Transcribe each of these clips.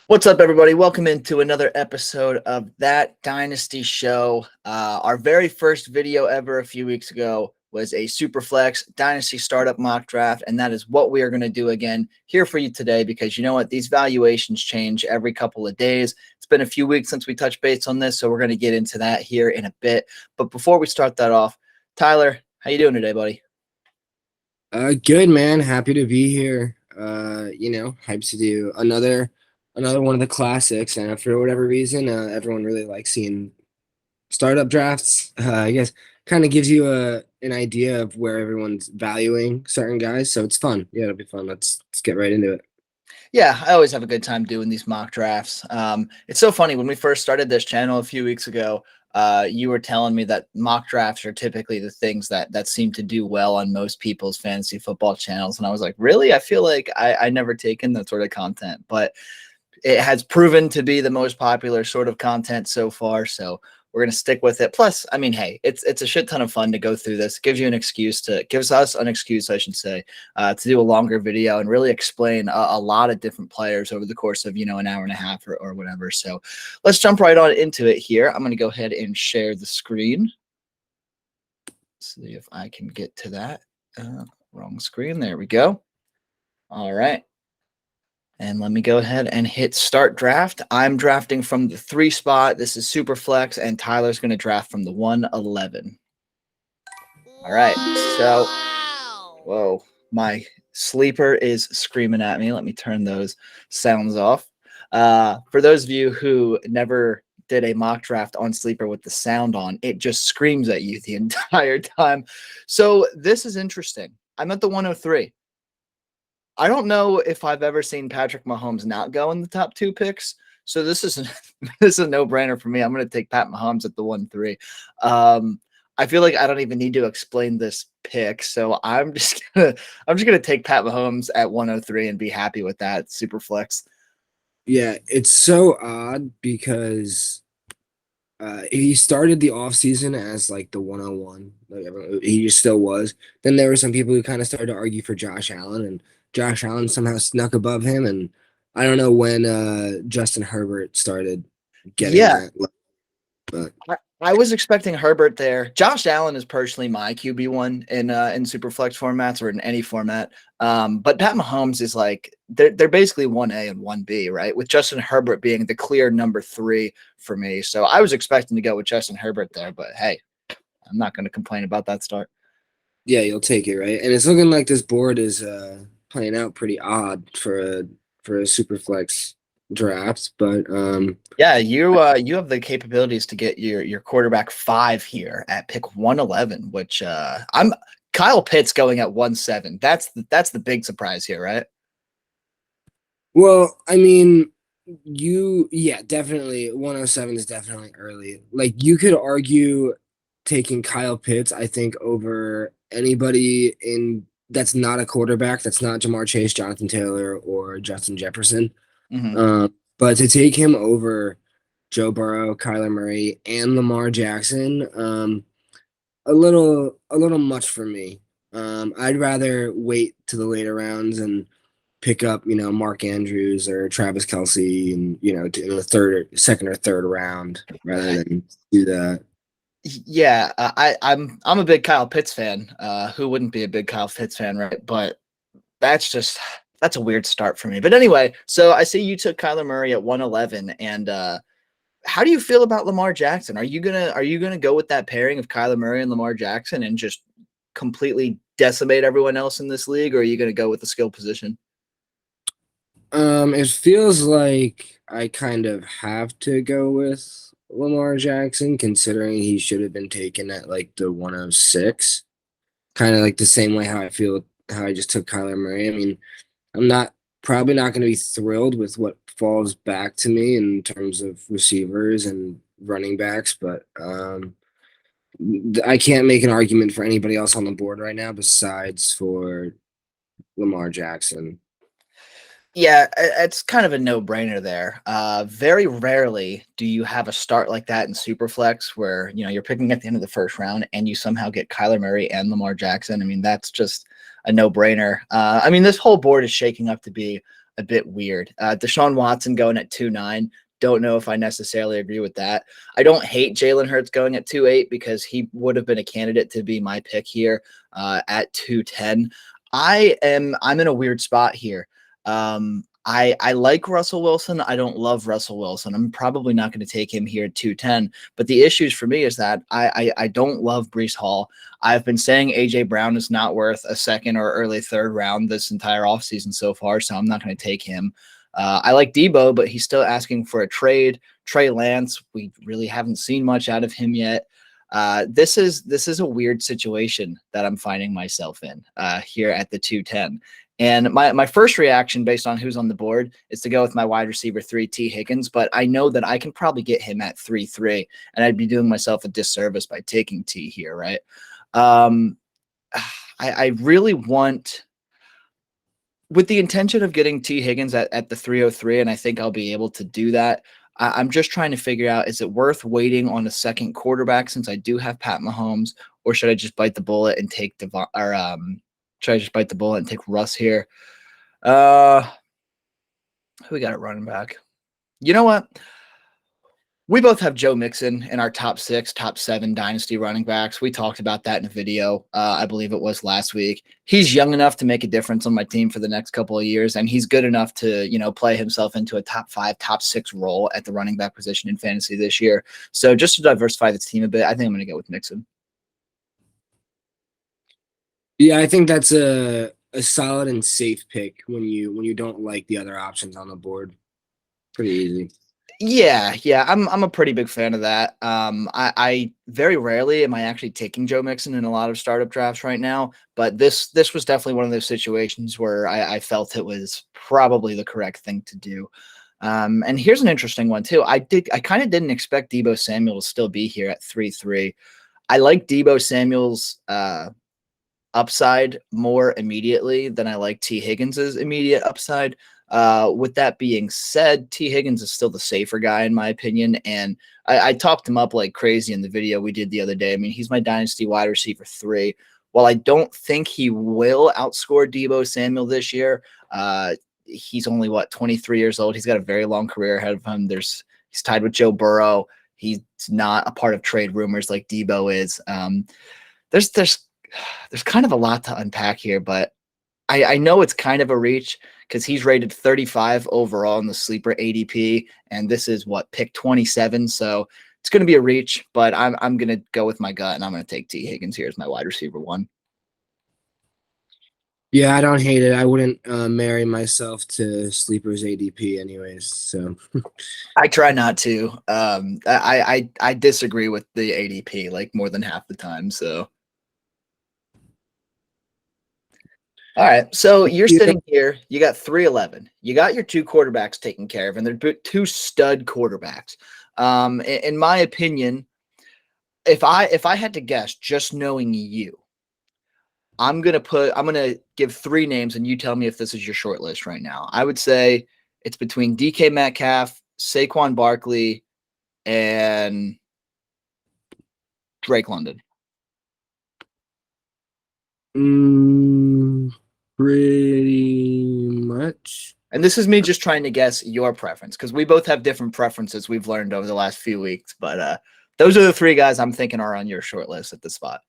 What's up, everybody? Welcome into another episode of That Dynasty Show. Our very first video ever a few weeks ago was a Superflex Dynasty Startup mock draft, and that is what we are going to do again here for you today because you know what? These valuations change every couple of days. It's been a few weeks since we touched base on this, so we're going to get into that here in a bit. But before we start that off, Tyler, how you doing today, buddy? Good man. Happy to be here. Hyped to do another one of the classics. And for whatever reason, everyone really likes seeing startup drafts. I guess kind of gives you an idea of where everyone's valuing certain guys. So it's fun. Yeah, it'll be fun. Let's get right into it. Yeah, I always have a good time doing these mock drafts. It's so funny when we first started this channel a few weeks ago. You were telling me that mock drafts are typically the things that seem to do well on most people's fantasy football channels, and I was like, really? I feel like I never taken that sort of content, but it has proven to be the most popular sort of content so far. So we're gonna stick with it. Plus, I mean, hey, it's a shit ton of fun to go through this. It gives us an excuse, I should say, to do a longer video and really explain a lot of different players over the course of an hour and a half or whatever. So let's jump right on into it here. I'm gonna go ahead and share the screen. See if I can get to that. Wrong screen. There we go. All right. And let me go ahead and hit start draft. I'm drafting from the 3 spot. This is Superflex, and Tyler's going to draft from the 111. All right. So, whoa, my sleeper is screaming at me. Let me turn those sounds off. For those of you who never did a mock draft on sleeper with the sound on, it just screams at you the entire time. So this is interesting. I'm at the 103. I don't know if I've ever seen Patrick Mahomes not go in the top 2 picks. So this is this is a no-brainer for me. I'm going to take Pat Mahomes at the 1-3. I feel like I don't even need to explain this pick. So I'm just gonna take Pat Mahomes at 103 and be happy with that. Super flex. Yeah, it's so odd because he started the offseason as like the 101, like he still was. Then there were some people who kind of started to argue for Josh Allen, and Josh Allen somehow snuck above him. And I don't know when Justin Herbert started getting Yeah, that, but I was expecting Herbert there. Josh Allen is personally my QB1 in Superflex formats or in any format. But Pat Mahomes is like they're basically 1A and 1B, right? With Justin Herbert being the clear number 3 for me. So I was expecting to go with Justin Herbert there, but hey, I'm not going to complain about that start. yeah, you'll take it, right? And it's looking like this board is playing out pretty odd for a super flex draft, but Yeah, you have the capabilities to get your quarterback 5 here at pick 111, which I'm Kyle Pitts going at 1-7. That's the big surprise here, right? well, I mean, yeah, definitely 107 is definitely early. Like you could argue taking Kyle Pitts, I think, over anybody in that's not a quarterback, that's not Jamar Chase, Jonathan Taylor, or Justin Jefferson. Hmm. But to take him over Joe Burrow, Kyler Murray, and Lamar Jackson, a little much for me. I'd rather wait to the later rounds and pick up, Mark Andrews or Travis Kelsey, and in the second or third round, rather than do that. Yeah, I'm a big Kyle Pitts fan. Who wouldn't be a big Kyle Pitts fan, right? But that's a weird start for me. But anyway, so I see you took Kyler Murray at 111, and how do you feel about Lamar Jackson? Are you gonna go with that pairing of Kyler Murray and Lamar Jackson and just completely decimate everyone else in this league, or are you gonna go with the skill position? It feels like I kind of have to go with Lamar Jackson, considering he should have been taken at like the 106. Kind of like the same way how I feel how I just took Kyler Murray. I mean, I'm not probably not going to be thrilled with what falls back to me in terms of receivers and running backs, but I can't make an argument for anybody else on the board right now besides for Lamar Jackson. Yeah, it's kind of a no-brainer there. Very rarely do you have a start like that in Superflex where, you're picking at the end of the first round and you somehow get Kyler Murray and Lamar Jackson. I mean, that's just a no-brainer. I mean, this whole board is shaking up to be a bit weird. Deshaun Watson going at 2.9. Don't know if I necessarily agree with that. I don't hate Jalen Hurts going at 2.8 because he would have been a candidate to be my pick here at 2.10. I'm in a weird spot here. I like Russell Wilson. I don't love Russell Wilson. I'm probably not going to take him here at 2.10. But the issues for me is that I don't love Breece Hall. I've been saying AJ Brown is not worth a second or early third round this entire offseason so far, so I'm not going to take him. I like Debo, but he's still asking for a trade. Trey Lance, we really haven't seen much out of him yet. This is a weird situation that I'm finding myself in here at the 2.10. And my first reaction based on who's on the board is to go with my wide receiver 3, T. Higgins, but I know that I can probably get him at 3.3, and I'd be doing myself a disservice by taking T here, right? I really want, with the intention of getting T. Higgins at the 303, and I think I'll be able to do that. I'm just trying to figure out, is it worth waiting on a second quarterback since I do have Pat Mahomes, or should I just bite the bullet and take should I just bite the bullet and take Russ here? Who we got at running back? You know what? We both have Joe Mixon in our top 6, top 7 dynasty running backs. We talked about that in a video. I believe it was last week. He's young enough to make a difference on my team for the next couple of years, and he's good enough to, play himself into a top 5, top 6 role at the running back position in fantasy this year. So just to diversify the team a bit, I think I'm going to go with Mixon. Yeah, I think that's a solid and safe pick when you don't like the other options on the board. Pretty easy. Yeah, I'm a pretty big fan of that. I very rarely am I actually taking Joe Mixon in a lot of startup drafts right now, but this was definitely one of those situations where I felt it was probably the correct thing to do. And here's an interesting one too. I kind of didn't expect Deebo Samuel to still be here at 3.3. I like Deebo Samuel's upside more immediately than I like T. Higgins's immediate upside. With that being said, T. Higgins is still the safer guy in my opinion, and I talked him up like crazy in the video we did the other day. I mean, he's my dynasty wide receiver 3. While I don't think he will outscore Deebo Samuel this year, he's only 23 years old. He's got a very long career ahead of him. He's tied with Joe Burrow. He's not a part of trade rumors like Deebo is. There's kind of a lot to unpack here, but I know it's kind of a reach because he's rated 35 overall in the sleeper ADP, and this is pick 27. So it's going to be a reach, but I'm going to go with my gut, and I'm going to take T. Higgins here as my wide receiver 1. Yeah, I don't hate it. I wouldn't marry myself to sleepers ADP anyways. So I try not to. I disagree with the ADP like more than half the time. So. All right, so you're sitting here. You got 311. You got your 2 quarterbacks taken care of, and they're 2 stud quarterbacks. In my opinion, if I had to guess, just knowing you, I'm gonna give 3 names, and you tell me if this is your short list right now. I would say it's between DK Metcalf, Saquon Barkley, and Drake London. Pretty much. And this is me just trying to guess your preference because we both have different preferences we've learned over the last few weeks. But those are the 3 guys I'm thinking are on your short list at the spot.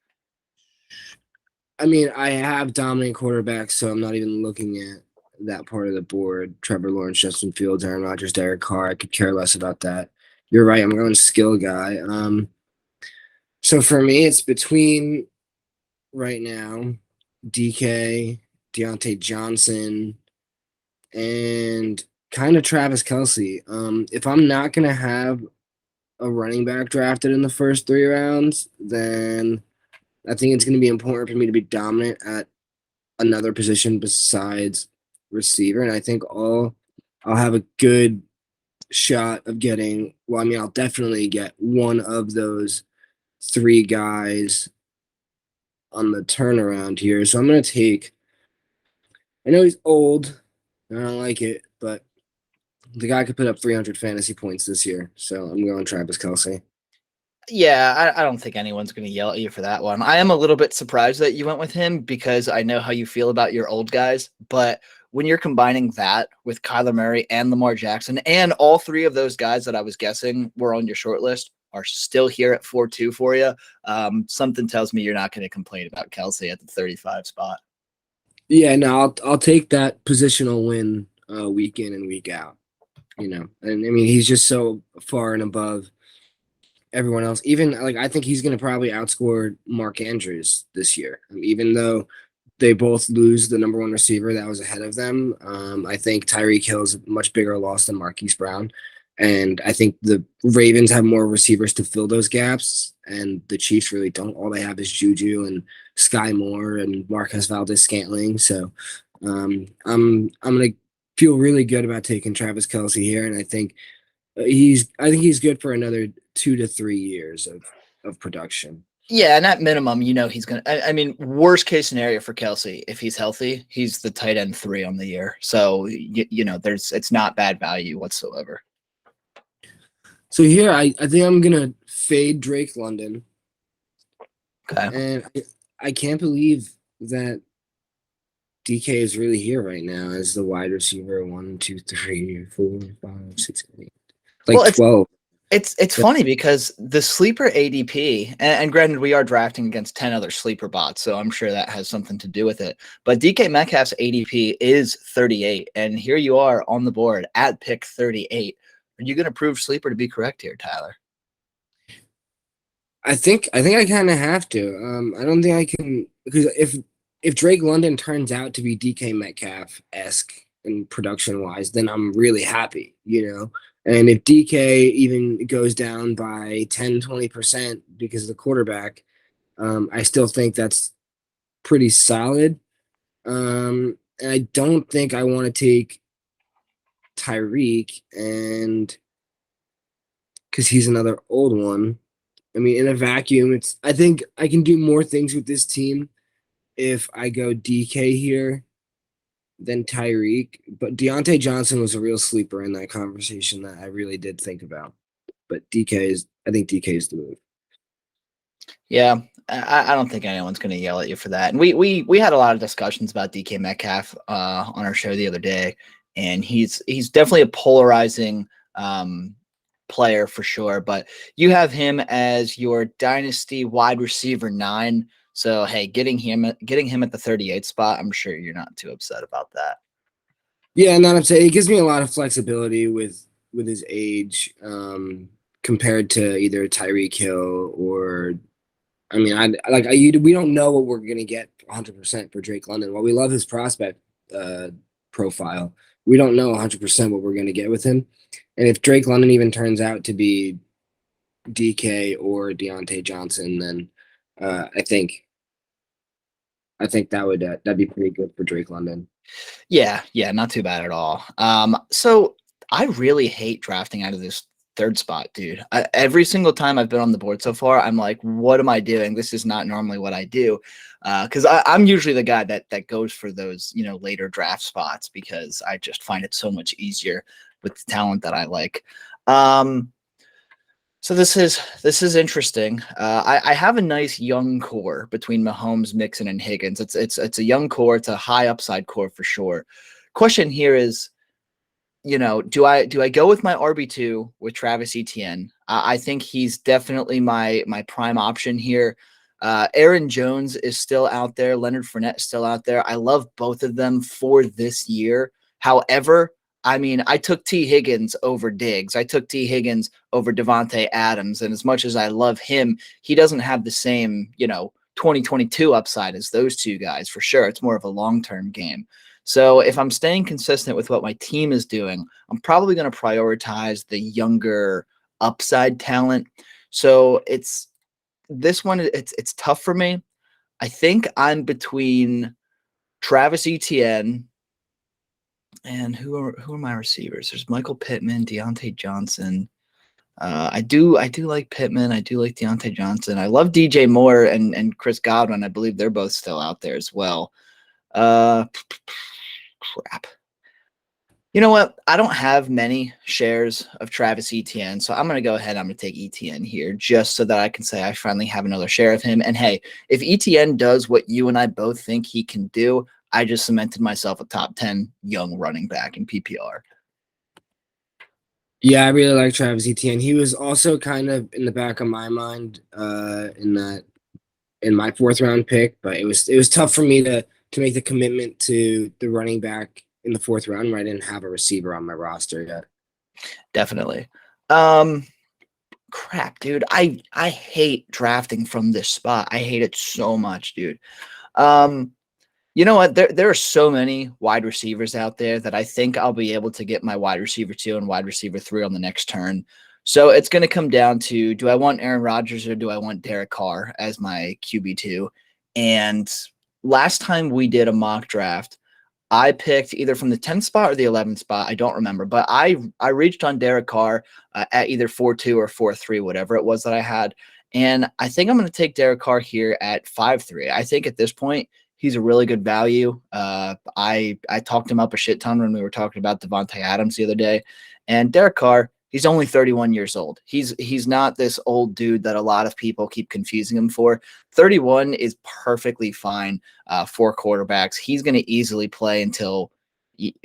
I mean, I have dominant quarterbacks, so I'm not even looking at that part of the board. Trevor Lawrence, Justin Fields, Aaron Rodgers, Derek Carr. I could care less about that. You're right. I'm going skill guy. So for me, it's between right now DK, Deontay Johnson, and kind of Travis Kelce. If I'm not going to have a running back drafted in the first 3 rounds, then I think it's going to be important for me to be dominant at another position besides receiver. And I think I'll have a good shot of getting, I'll definitely get one of those 3 guys on the turnaround here. So I'm going to take, I know he's old, and I don't like it, but the guy could put up 300 fantasy points this year. So I'm going Travis Kelce. Yeah, I don't think anyone's going to yell at you for that one. I am a little bit surprised that you went with him because I know how you feel about your old guys. But when you're combining that with Kyler Murray and Lamar Jackson, and all three of those guys that I was guessing were on your short list are still here at 4-2 for you, something tells me you're not going to complain about Kelsey at the 35 spot. Yeah, no, I'll take that positional win week in and week out. And I mean, he's just so far and above everyone else. Even like I think he's going to probably outscore Mark Andrews this year, even though they both lose the number one receiver that was ahead of them. I think Tyreek Hill is a much bigger loss than Marquise Brown. And I think the Ravens have more receivers to fill those gaps, and the Chiefs really don't. All they have is Juju and Sky Moore and Marquez Valdez-Scantling. So I'm gonna feel really good about taking Travis Kelce here, and I think he's good for another 2 to 3 years of production. Yeah, and at minimum, he's going to – I mean, worst case scenario for Kelsey, if he's healthy, he's the tight end 3 on the year. So, it's not bad value whatsoever. So here, I think I'm going to fade Drake London. Okay. And I can't believe that DK is really here right now as the wide receiver 1, 2, 3, 4, 5, 6, 8. Like 12. It's funny because the sleeper ADP, and granted, we are drafting against 10 other sleeper bots, so I'm sure that has something to do with it. But DK Metcalf's ADP is 38, and here you are on the board at pick 38. Are you going to prove sleeper to be correct here, Tyler? I think I kind of have to. I don't think I can, because if Drake London turns out to be DK Metcalf-esque in production wise, then I'm really happy, And if DK even goes down by 10, 20% because of the quarterback, I still think that's pretty solid. And I don't think I want to take Tyreek, and because he's another old one. I mean, in a vacuum, I think I can do more things with this team if I go DK here than Tyreek. But Deontay Johnson was a real sleeper in that conversation that I really did think about. But I think DK is the move. Yeah, I don't think anyone's going to yell at you for that. And we had a lot of discussions about DK Metcalf on our show the other day, and he's definitely a polarizing player for sure. But you have him as your dynasty wide receiver 9. So hey, getting him at the 38 spot, I'm sure you're not too upset about that. Yeah, not upset. It gives me a lot of flexibility with his age compared to either Tyreek Hill or. I mean, we don't know what we're gonna get 100% for Drake London. While we love his prospect profile, we don't know 100% what we're gonna get with him. And if Drake London even turns out to be DK or Deontay Johnson, then I think that'd be pretty good for Drake London. Yeah, not too bad at all. So I really hate drafting out of this 3rd spot, dude. Every single time I've been on the board so far, I'm like, what am I doing? This is not normally what I do. Because I'm usually the guy that goes for those, later draft spots because I just find it so much easier with the talent that I like. So this is interesting. I have a nice young core between Mahomes, Mixon, and Higgins. It's a young core. It's a high upside core for sure. Question here is, do I go with my RB2 with Travis Etienne? I think he's definitely my prime option here. Aaron Jones is still out there. Leonard Fournette is still out there. I love both of them for this year. However, I mean, I took T. Higgins over Diggs. I took T. Higgins over Devontae Adams. And as much as I love him, he doesn't have the same, 2022 upside as those two guys for sure. It's more of a long-term game. So if I'm staying consistent with what my team is doing, I'm probably going to prioritize the younger upside talent. So it's tough for me. I think I'm between Travis Etienne and who are my receivers? There's Michael Pittman, Deontay Johnson. I do like Pittman. I do like Deontay Johnson. I love DJ Moore and Chris Godwin. I believe they're both still out there as well. Crap. You know what? I don't have many shares of Travis Etienne, so I'm going to go ahead. I'm going to take Etienne here just so that I can say I finally have another share of him. And hey, if Etienne does what you and I both think he can do, I just cemented myself a top 10 young running back in PPR. Yeah, I really like Travis Etienne. He was also kind of in the back of my mind in my fourth round pick, but it was tough for me to make the commitment to the running back in the fourth round where I didn't have a receiver on my roster yet. Definitely. Crap, dude. I hate drafting from this spot. I hate it so much, dude. You know what? There are so many wide receivers out there that I think I'll be able to get my wide receiver 2 and wide receiver 3 on the next turn. So it's going to come down to, do I want Aaron Rodgers or do I want Derek Carr as my QB2? And last time we did a mock draft, I picked either from the 10th spot or the 11th spot. I don't remember, but I reached on Derek Carr at either 4-2 or 4-3, whatever it was that I had. And I think I'm going to take Derek Carr here at 5-3. I think at this point, he's a really good value. I talked him up a shit ton when we were talking about Devontae Adams the other day. And Derek Carr, he's only 31 years old. He's not this old dude that a lot of people keep confusing him for. 31 is perfectly fine for quarterbacks. He's going to easily play until,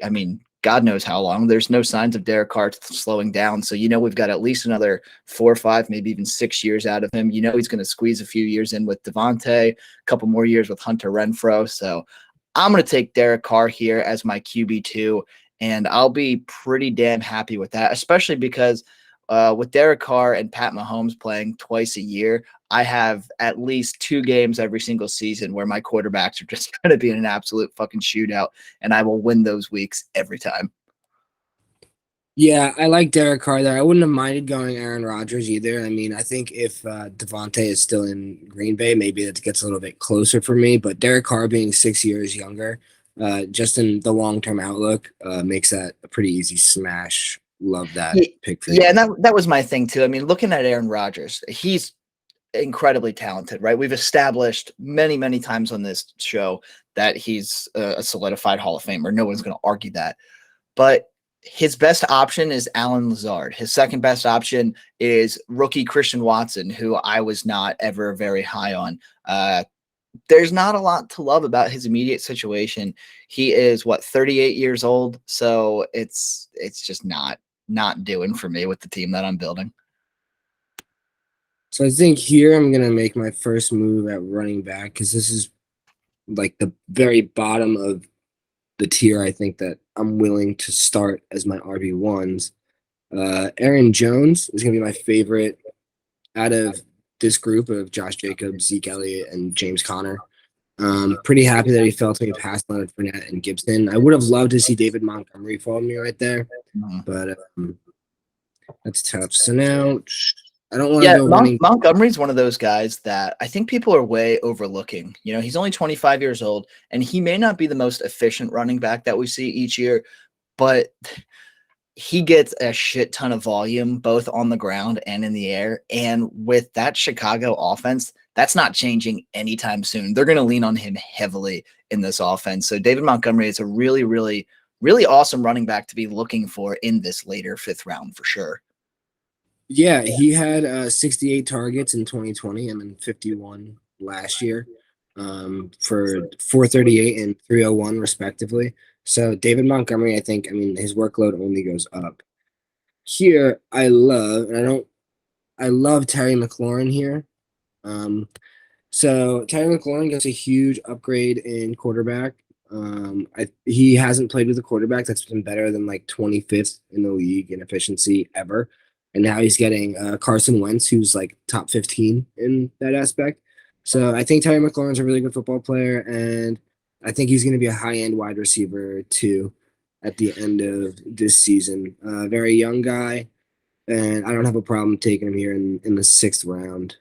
I mean, God knows how long. There's no signs of Derek Carr slowing down. So, we've got at least another 4 or 5, maybe even 6 years out of him. He's going to squeeze a few years in with Devontae, a couple more years with Hunter Renfrow. So I'm going to take Derek Carr here as my QB2, and I'll be pretty damn happy with that, especially because with Derek Carr and Pat Mahomes playing twice a year, I have at least 2 games every single season where my quarterbacks are just going to be in an absolute fucking shootout, and I will win those weeks every time. Yeah, I like Derek Carr there. I wouldn't have minded going Aaron Rodgers either. I mean, I think if Devontae is still in Green Bay, maybe that gets a little bit closer for me. But Derek Carr being 6 years younger, just in the long-term outlook, makes that a pretty easy smash. Love that pick for you. Yeah, and that was my thing too. I mean, looking at Aaron Rodgers, he's incredibly talented, right? We've established many, many times on this show that he's a solidified Hall of Famer. No one's going to argue that. But his best option is Allen Lazard. His second best option is rookie Christian Watson, who I was not ever very high on. There's not a lot to love about his immediate situation. He is 38 years old, so it's just not doing for me with the team that I'm building. So I think here I'm going to make my first move at running back because this is like the very bottom of the tier I think that I'm willing to start as my RB1s. Aaron Jones is going to be my favorite out of this group of Josh Jacobs, Zeke Elliott, and James Conner. Pretty happy that he fell to me past Leonard Fournette and Gibson. I would have loved to see David Montgomery follow me right there, but that's tough. So now I don't want to go running. Montgomery's one of those guys that I think people are way overlooking. He's only 25 years old, and he may not be the most efficient running back that we see each year, but he gets a shit ton of volume both on the ground and in the air. And with that Chicago offense, that's not changing anytime soon. They're going to lean on him heavily in this offense. So David Montgomery is a really, really, really awesome running back to be looking for in this later 5th round for sure. Yeah, he had 68 targets in 2020 and then 51 last year for 438 and 301 respectively. So David Montgomery, I mean, his workload only goes up. Here, I love Terry McLaurin here. So Terry McLaurin gets a huge upgrade in quarterback. He hasn't played with a quarterback that's been better than like 25th in the league in efficiency ever. And now he's getting Carson Wentz, who's like top 15 in that aspect. So I think Terry McLaurin's a really good football player, and I think he's going to be a high-end wide receiver too at the end of this season. Very young guy, and I don't have a problem taking him here in the 6th round.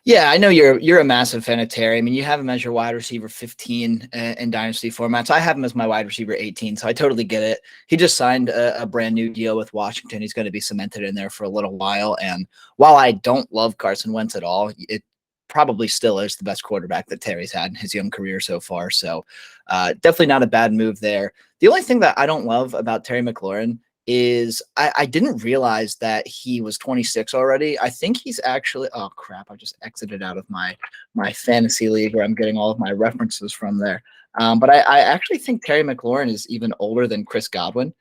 Yeah, I know you're a massive fan of Terry. I mean, you have him as your wide receiver 15 in dynasty formats. I have him as my wide receiver 18, so I totally get it. He just signed a brand new deal with Washington. He's going to be cemented in there for a little while. And while I don't love Carson Wentz at all, it probably still is the best quarterback that Terry's had in his young career so far. So definitely not a bad move there. The only thing that I don't love about Terry McLaurin is I didn't realize that he was 26 already. I think he's actually, oh crap, I just exited out of my fantasy league where I'm getting all of my references from there. But I actually think Terry McLaurin is even older than Chris Godwin,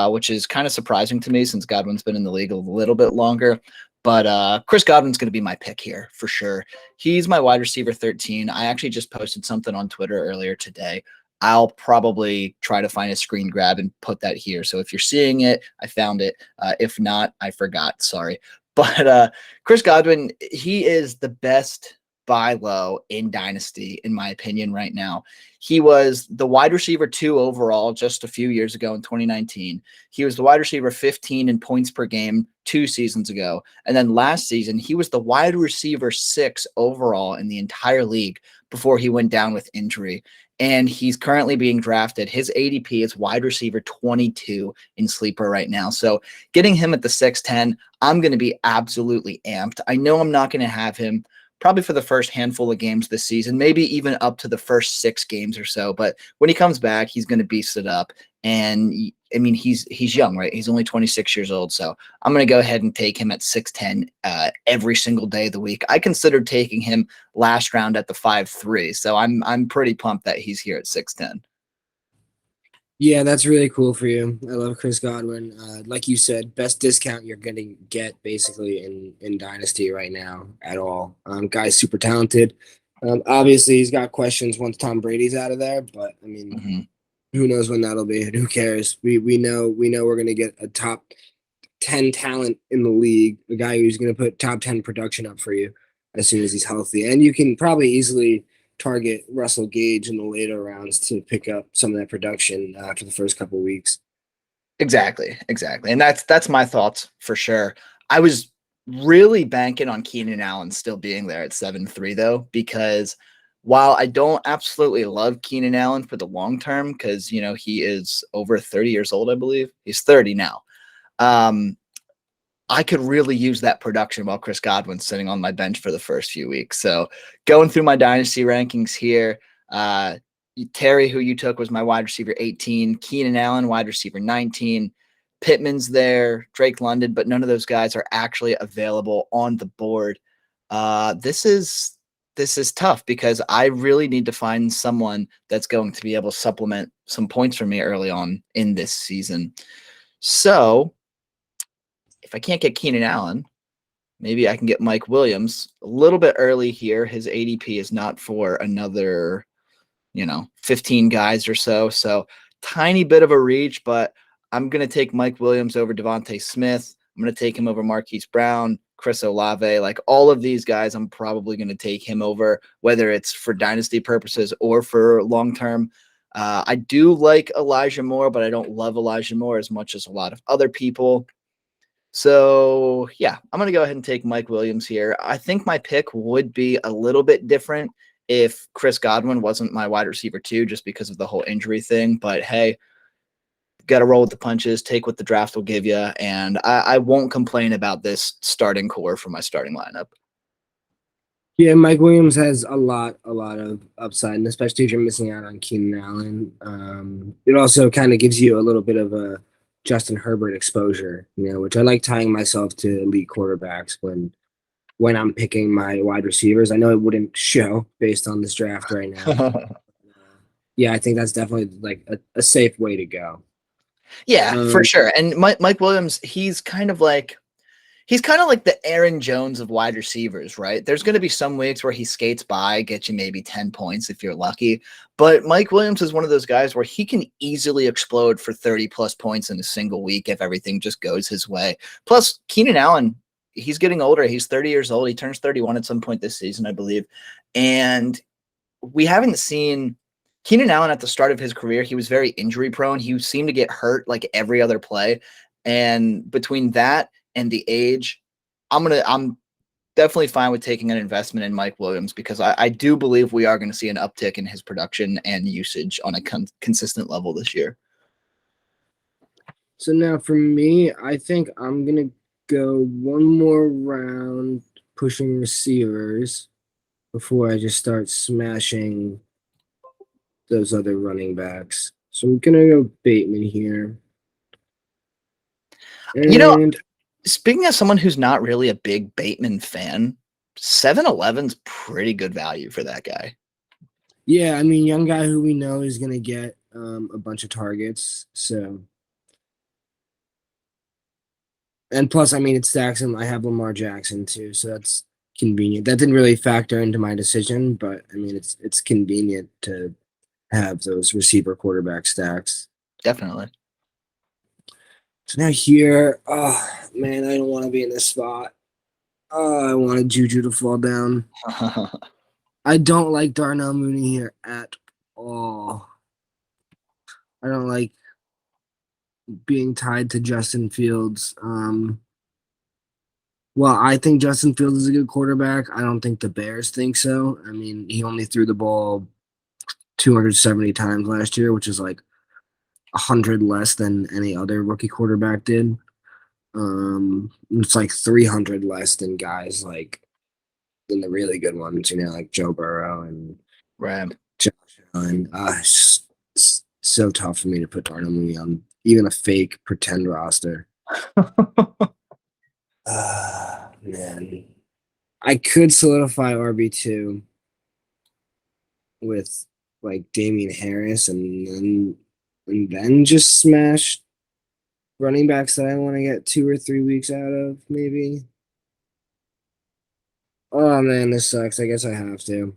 which is kind of surprising to me since Godwin's been in the league a little bit longer. But Chris Godwin's going to be my pick here for sure. He's my wide receiver 13. I actually just posted something on Twitter earlier today. I'll probably try to find a screen grab and put that here. So if you're seeing it, I found it. If not, I forgot. Sorry. But Chris Godwin, he is the best buy low in Dynasty, in my opinion, right now. He was the wide receiver 2 overall just a few years ago in 2019. He was the wide receiver 15 in points per game 2 seasons ago. And then last season, he was the wide receiver 6 overall in the entire league before he went down with injury. And he's currently being drafted. His ADP is wide receiver 22 in Sleeper right now. So getting him at the 6'10, I'm going to be absolutely amped. I know I'm not going to have him probably for the first handful of games this season, maybe even up to the first 6 games or so. But when he comes back, he's going to beast it up. And I mean, he's young, right? He's only 26 years old. So I'm going to go ahead and take him at 6'10 every single day of the week. I considered taking him last round at the 5'3. So I'm pretty pumped that he's here at 6'10. Yeah, that's really cool for you. I love Chris Godwin. Like you said, best discount you're going to get basically in Dynasty right now at all. Guy's super talented. Obviously, he's got questions once Tom Brady's out of there, but I mean, who knows when that'll be? Who cares? We know we're going to get a top 10 talent in the league, a guy who's going to put top 10 production up for you as soon as he's healthy, and you can probably easily target Russell Gage in the later rounds to pick up some of that production after the first couple of weeks. Exactly. And that's my thoughts for sure. I was really banking on Keenan Allen still being there at 7-3 though, because while I don't absolutely love Keenan Allen for the long term, because he is over 30 years old, I believe. He's 30 now. I could really use that production while Chris Godwin's sitting on my bench for the first few weeks. So going through my dynasty rankings here, Terry, who you took, was my wide receiver 18. Keenan Allen, wide receiver 19. Pittman's there, Drake London, but none of those guys are actually available on the board. This is tough because I really need to find someone that's going to be able to supplement some points for me early on in this season. So if I can't get Keenan Allen, maybe I can get Mike Williams a little bit early here. His ADP is not for another, 15 guys or so. So tiny bit of a reach, but I'm going to take Mike Williams over Devontae Smith. I'm going to take him over Marquise Brown, Chris Olave. Like all of these guys, I'm probably going to take him over, whether it's for dynasty purposes or for long-term. I do like Elijah Moore, but I don't love Elijah Moore as much as a lot of other people. So, yeah, I'm going to go ahead and take Mike Williams here. I think my pick would be a little bit different if Chris Godwin wasn't my wide receiver 2, just because of the whole injury thing. But, hey, got to roll with the punches, take what the draft will give you, and I won't complain about this starting core for my starting lineup. Yeah, Mike Williams has a lot of upside, and especially if you're missing out on Keenan Allen. It also kind of gives you a little bit of a Justin Herbert exposure, which I like tying myself to elite quarterbacks when I'm picking my wide receivers. I know it wouldn't show based on this draft right now. Yeah, I think that's definitely like a safe way to go. Yeah, for sure. And Mike Williams, he's kind of like the Aaron Jones of wide receivers, right? There's going to be some weeks where he skates by, get you maybe 10 points if you're lucky. But Mike Williams is one of those guys where he can easily explode for 30 plus points in a single week if everything just goes his way. Plus, Keenan Allen, he's getting older. He's 30 years old. He turns 31 at some point this season, I believe. And we haven't seen Keenan Allen at the start of his career. He was very injury prone. He seemed to get hurt like every other play. And between that and the age, I'm definitely fine with taking an investment in Mike Williams because I do believe we are going to see an uptick in his production and usage on a consistent level this year. So now for me, I think I'm going to go one more round pushing receivers before I just start smashing those other running backs. So I'm going to go Bateman here. And speaking of someone who's not really a big Bateman fan, 7-11's pretty good value for that guy. Yeah, I mean, young guy who we know is gonna get a bunch of targets. So, and plus, I mean, it stacks him. I have Lamar Jackson too, so that's convenient. That didn't really factor into my decision, but I mean, it's convenient to have those receiver quarterback stacks. Definitely. So now here, oh man, I don't want to be in this spot. Oh, I wanted Juju to fall down. I don't like Darnell Mooney here at all. I don't like being tied to Justin Fields. Well, I think Justin Fields is a good quarterback. I don't think the Bears think so. I mean, he only threw the ball 270 times last year, which is like 100 less than any other rookie quarterback did. It's like 300 less than guys like than the really good ones, like Joe Burrow and Right. Josh Allen. It's so tough for me to put Darnell Mooney on even a fake pretend roster. Man. I could solidify RB2 with like Damian Harris and then just smash running backs that I want to get 2 or 3 weeks out of, maybe. Oh man, this sucks. I guess I have to.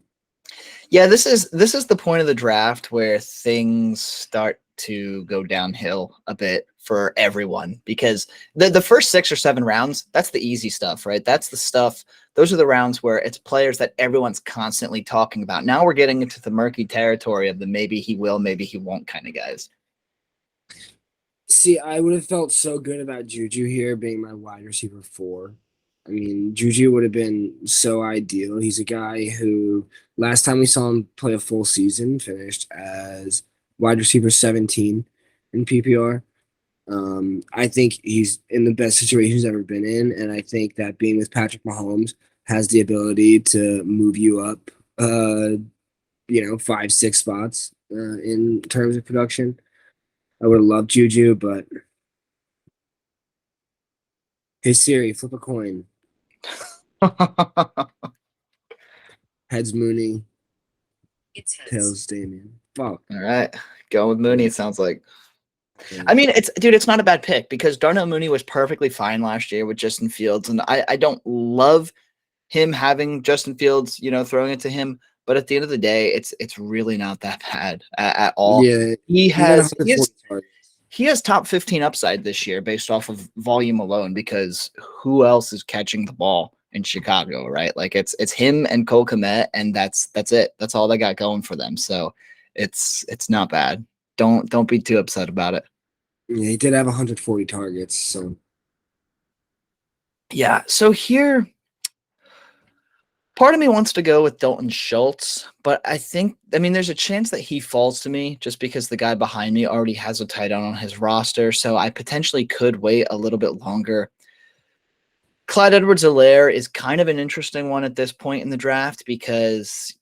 Yeah, this is the point of the draft where things start to go downhill a bit for everyone, because the first 6 or 7 rounds, that's the easy stuff, right? That's the stuff. Those are the rounds where it's players that everyone's constantly talking about. Now we're getting into the murky territory of the maybe he will, maybe he won't kind of guys. See, I would have felt so good about Juju here being my wide receiver 4. I mean, Juju would have been so ideal. He's a guy who last time we saw him play a full season finished as wide receiver 17 in PPR. I think he's in the best situation he's ever been in, and I think that being with Patrick Mahomes has the ability to move you up, 5, 6 spots in terms of production. I would have loved Juju, but hey Siri, flip a coin. Heads Mooney, It's heads. tails Damien. Fuck. All right, going with Mooney. It sounds like. Yeah. I mean, it's not a bad pick because Darnell Mooney was perfectly fine last year with Justin Fields, and I don't love him having Justin Fields, throwing it to him. But at the end of the day, it's really not that bad at all. Yeah, He he's at has 140 targets. he has top 15 upside this year based off of volume alone, because who else is catching the ball in Chicago, right? Like it's him and Cole Kmet, and that's it. That's all they got going for them. So it's not bad. Don't be too upset about it. Yeah, he did have 140 targets, so Yeah. So here, part of me wants to go with Dalton Schultz, but I mean, there's a chance that he falls to me just because the guy behind me already has a tight end on his roster. So I potentially could wait a little bit longer. Clyde Edwards-Helaire is kind of an interesting one at this point in the draft because,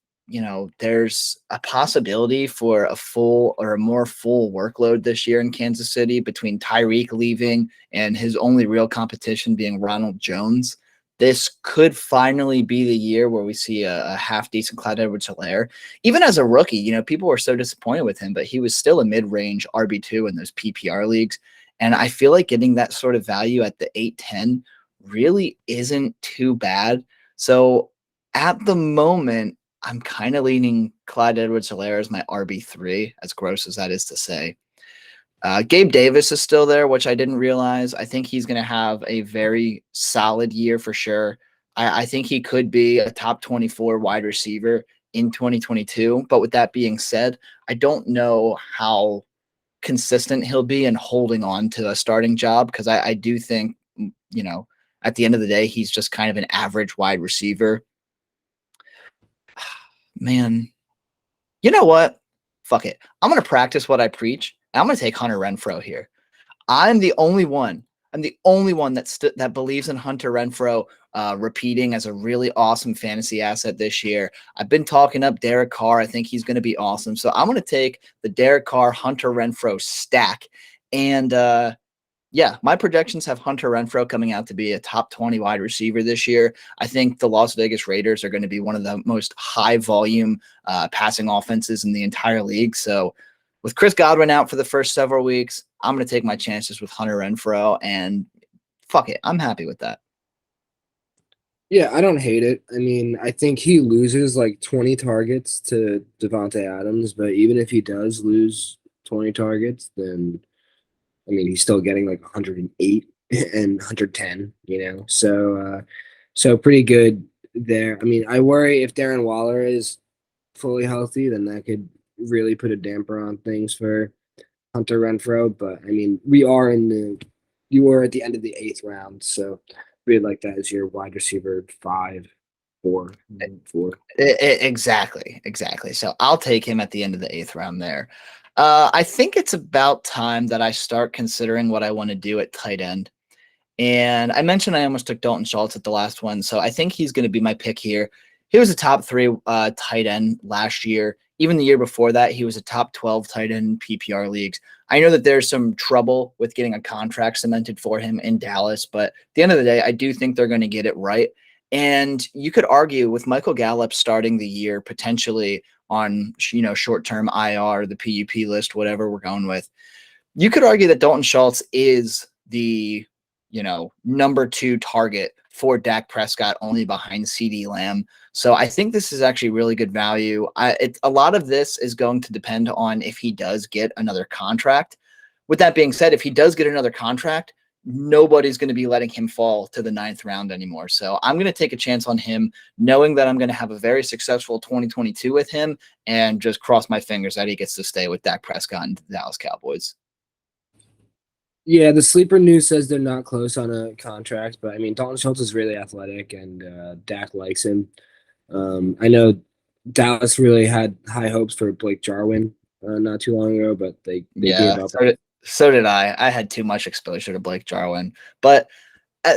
there's a possibility for a full or a more full workload this year in Kansas City between Tyreek leaving and his only real competition being Ronald Jones. This could finally be the year where we see a half decent Clyde Edwards-Helaire. Even as a rookie, people were so disappointed with him, but he was still a mid-range RB2 in those PPR leagues. And I feel like getting that sort of value at the 8-10 really isn't too bad. So at the moment, I'm kind of leaning Clyde Edwards-Helaire as my RB3, as gross as that is to say. Gabe Davis is still there, which I didn't realize. I think he's going to have a very solid year for sure. I think he could be a top 24 wide receiver in 2022. But with that being said, I don't know how consistent he'll be in holding on to a starting job, because I do think, at the end of the day, he's just kind of an average wide receiver. Man, you know what? Fuck it. I'm going to practice what I preach. And I'm going to take Hunter Renfrow here. I'm the only one. I'm the only one that believes in Hunter Renfrow repeating as a really awesome fantasy asset this year. I've been talking up Derek Carr. I think he's going to be awesome. So I'm going to take the Derek Carr, Hunter Renfrow stack. And Yeah, my projections have Hunter Renfrow coming out to be a top 20 wide receiver this year. I think the Las Vegas Raiders are going to be one of the most high volume passing offenses in the entire league. So with Chris Godwin out for the first several weeks, I'm going to take my chances with Hunter Renfrow, and fuck it, I'm happy with that. Yeah, I don't hate it. I mean, I think he loses like 20 targets to Devontae Adams, but even if he does lose 20 targets, then I mean, he's still getting like 108 and 110, so pretty good there. I mean, I worry if Darren Waller is fully healthy, then that could really put a damper on things for Hunter Renfrow. But I mean, you are at the end of the 8th round, so really like that as your wide receiver 5, 4, 4. Exactly. So I'll take him at the end of the 8th round there. I think it's about time that I start considering what I want to do at tight end. And I mentioned I almost took Dalton Schultz at the last one, so I think he's going to be my pick here. He was a top 3 tight end last year. Even the year before that, he was a top 12 tight end in PPR leagues. I know that there's some trouble with getting a contract cemented for him in Dallas, but at the end of the day, I do think they're going to get it right. And you could argue with Michael Gallup starting the year potentially on short-term IR, the PUP list, whatever we're going with. You could argue that Dalton Schultz is the number 2 target for Dak Prescott, only behind CeeDee Lamb. So I think this is actually really good value. A lot of this is going to depend on if he does get another contract. With that being said, if he does get another contract, nobody's going to be letting him fall to the 9th round anymore. So I'm going to take a chance on him, knowing that I'm going to have a very successful 2022 with him, and just cross my fingers that he gets to stay with Dak Prescott and the Dallas Cowboys. Yeah, the sleeper news says they're not close on a contract, but I mean, Dalton Schultz is really athletic, and Dak likes him. I know Dallas really had high hopes for Blake Jarwin not too long ago, but they gave up. So did I. I had too much exposure to Blake Jarwin, but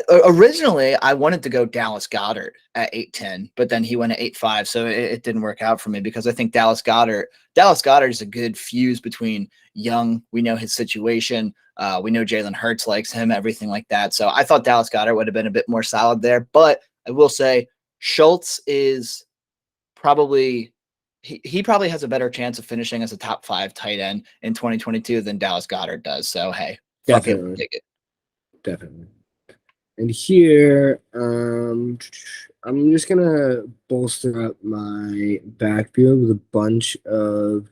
originally I wanted to go Dallas Goedert at 8-10, but then he went at 8-5, so it didn't work out for me because I think Dallas Goedert is a good fuse between young. We know his situation. We know Jalen Hurts likes him, everything like that. So I thought Dallas Goedert would have been a bit more solid there, but I will say Schultz is probably he probably has a better chance of finishing as a top 5 tight end in 2022 than Dallas Goedert does. So hey, Definitely. take it. Definitely. And here, I'm just gonna bolster up my backfield with a bunch of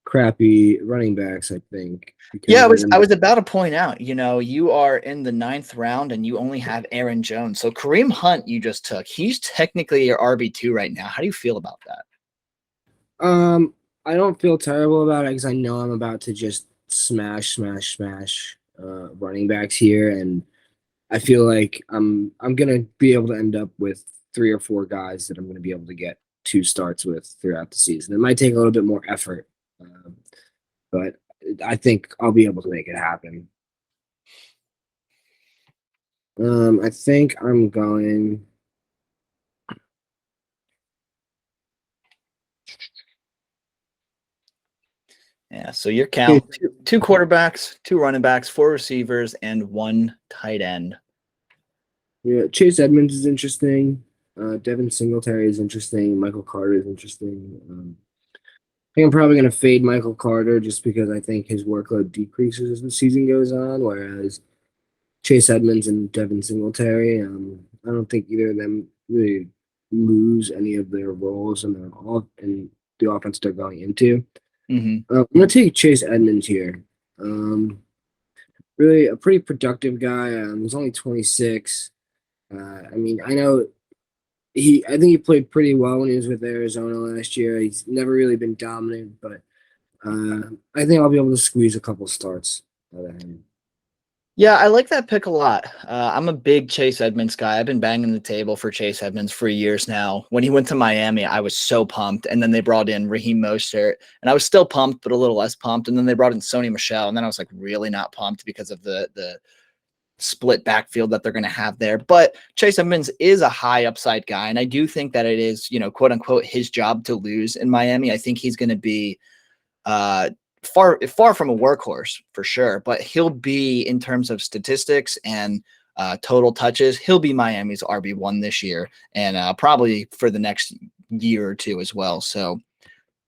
crappy running backs, I think. Yeah, I was about to point out, you are in the 9th round and you only have Aaron Jones. So Kareem Hunt you just took. He's technically your RB2 right now. How do you feel about that? I don't feel terrible about it because I know I'm about to just smash running backs here, and I feel like I'm gonna be able to end up with 3 or 4 guys that I'm gonna be able to get 2 starts with throughout the season. It might take a little bit more effort, but I think I'll be able to make it happen. I think I'm going. Yeah, so your count: 2 quarterbacks, 2 running backs, 4 receivers, and 1 tight end. Yeah, Chase Edmonds is interesting. Devin Singletary is interesting. Michael Carter is interesting. I think I'm probably going to fade Michael Carter just because I think his workload decreases as the season goes on, whereas Chase Edmonds and Devin Singletary, I don't think either of them really lose any of their roles in the offense they're going into. Mm-hmm. I'm going to take Chase Edmonds here. Really a pretty productive guy. He's only 26. I mean, I think he played pretty well when he was with Arizona last year. He's never really been dominant, but I think I'll be able to squeeze a couple starts out of him. Yeah, I like that pick a lot. I'm a big Chase Edmonds guy. I've been banging the table for Chase Edmonds for years now. When he went to Miami, I was so pumped. And then they brought in Raheem Mostert, and I was still pumped, but a little less pumped. And then they brought in Sony Michel, and then I was like really not pumped because of the split backfield that they're going to have there. But Chase Edmonds is a high upside guy, and I do think that it is, quote unquote, his job to lose in Miami. I think he's going to be far from a workhorse for sure, but he'll be, in terms of statistics and total touches, he'll be Miami's RB1 this year, and probably for the next year or two as well. So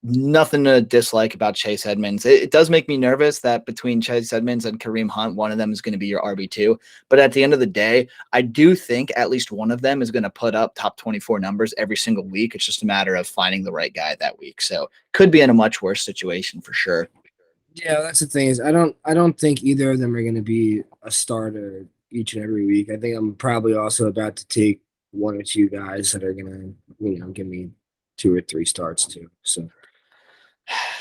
nothing to dislike about Chase Edmonds. It does make me nervous that between Chase Edmonds and Kareem Hunt, one of them is going to be your RB2. But at the end of the day, I do think at least one of them is going to put up top 24 numbers every single week. It's just a matter of finding the right guy that week. So could be in a much worse situation for sure. Yeah, that's the thing is I don't think either of them are going to be a starter each and every week. I think I'm probably also about to take one or two guys that are going to, give me 2 or 3 starts too.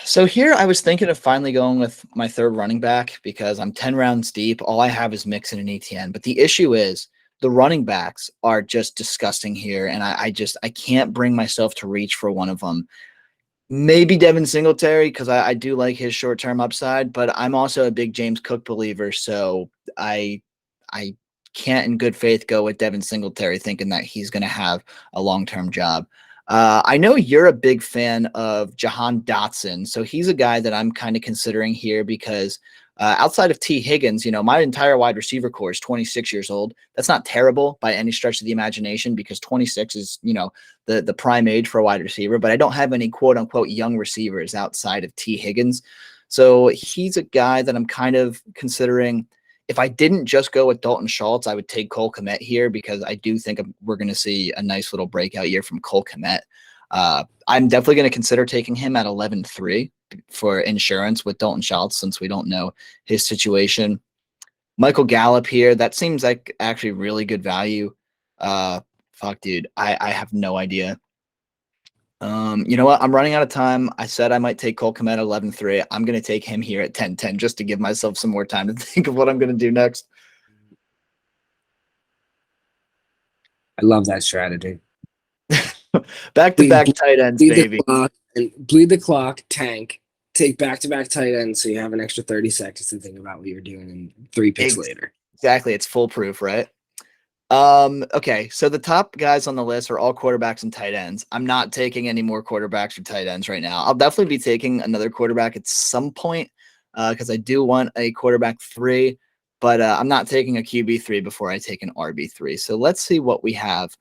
So here I was thinking of finally going with my third running back because I'm 10 rounds deep. All I have is Mixon and ETN. But the issue is the running backs are just disgusting here. And I can't bring myself to reach for one of them. Maybe Devin Singletary, because I do like his short-term upside, but I'm also a big James Cook believer. So I can't in good faith go with Devin Singletary thinking that he's going to have a long-term job. I know you're a big fan of Jahan Dotson, so he's a guy that I'm kind of considering here because outside of T. Higgins, my entire wide receiver core is 26 years old. That's not terrible by any stretch of the imagination because 26 is, the prime age for a wide receiver, but I don't have any quote unquote young receivers outside of T. Higgins. So he's a guy that I'm kind of considering. If I didn't just go with Dalton Schultz, I would take Cole Kmet here because I do think we're going to see a nice little breakout year from Cole Kmet. I'm definitely going to consider taking him at 11-3 for insurance with Dalton Schultz since we don't know his situation. Michael Gallup here, that seems like actually really good value. Fuck, dude, I have no idea. You know what? I'm running out of time. I said I might take Cole Kmet at 11-3. I'm going to take him here at 10-10 just to give myself some more time to think of what I'm going to do next. I love that strategy. Back-to-back tight ends, baby. Bleed the clock, tank, take back-to-back tight ends so you have an extra 30 seconds to think about what you're doing in 3 picks later. Exactly. It's foolproof, right? Okay, so the top guys on the list are all quarterbacks and tight ends. I'm not taking any more quarterbacks or tight ends right now. I'll definitely be taking another quarterback at some point because I do want a quarterback 3, but I'm not taking a QB 3 before I take an RB 3. So let's see what we have.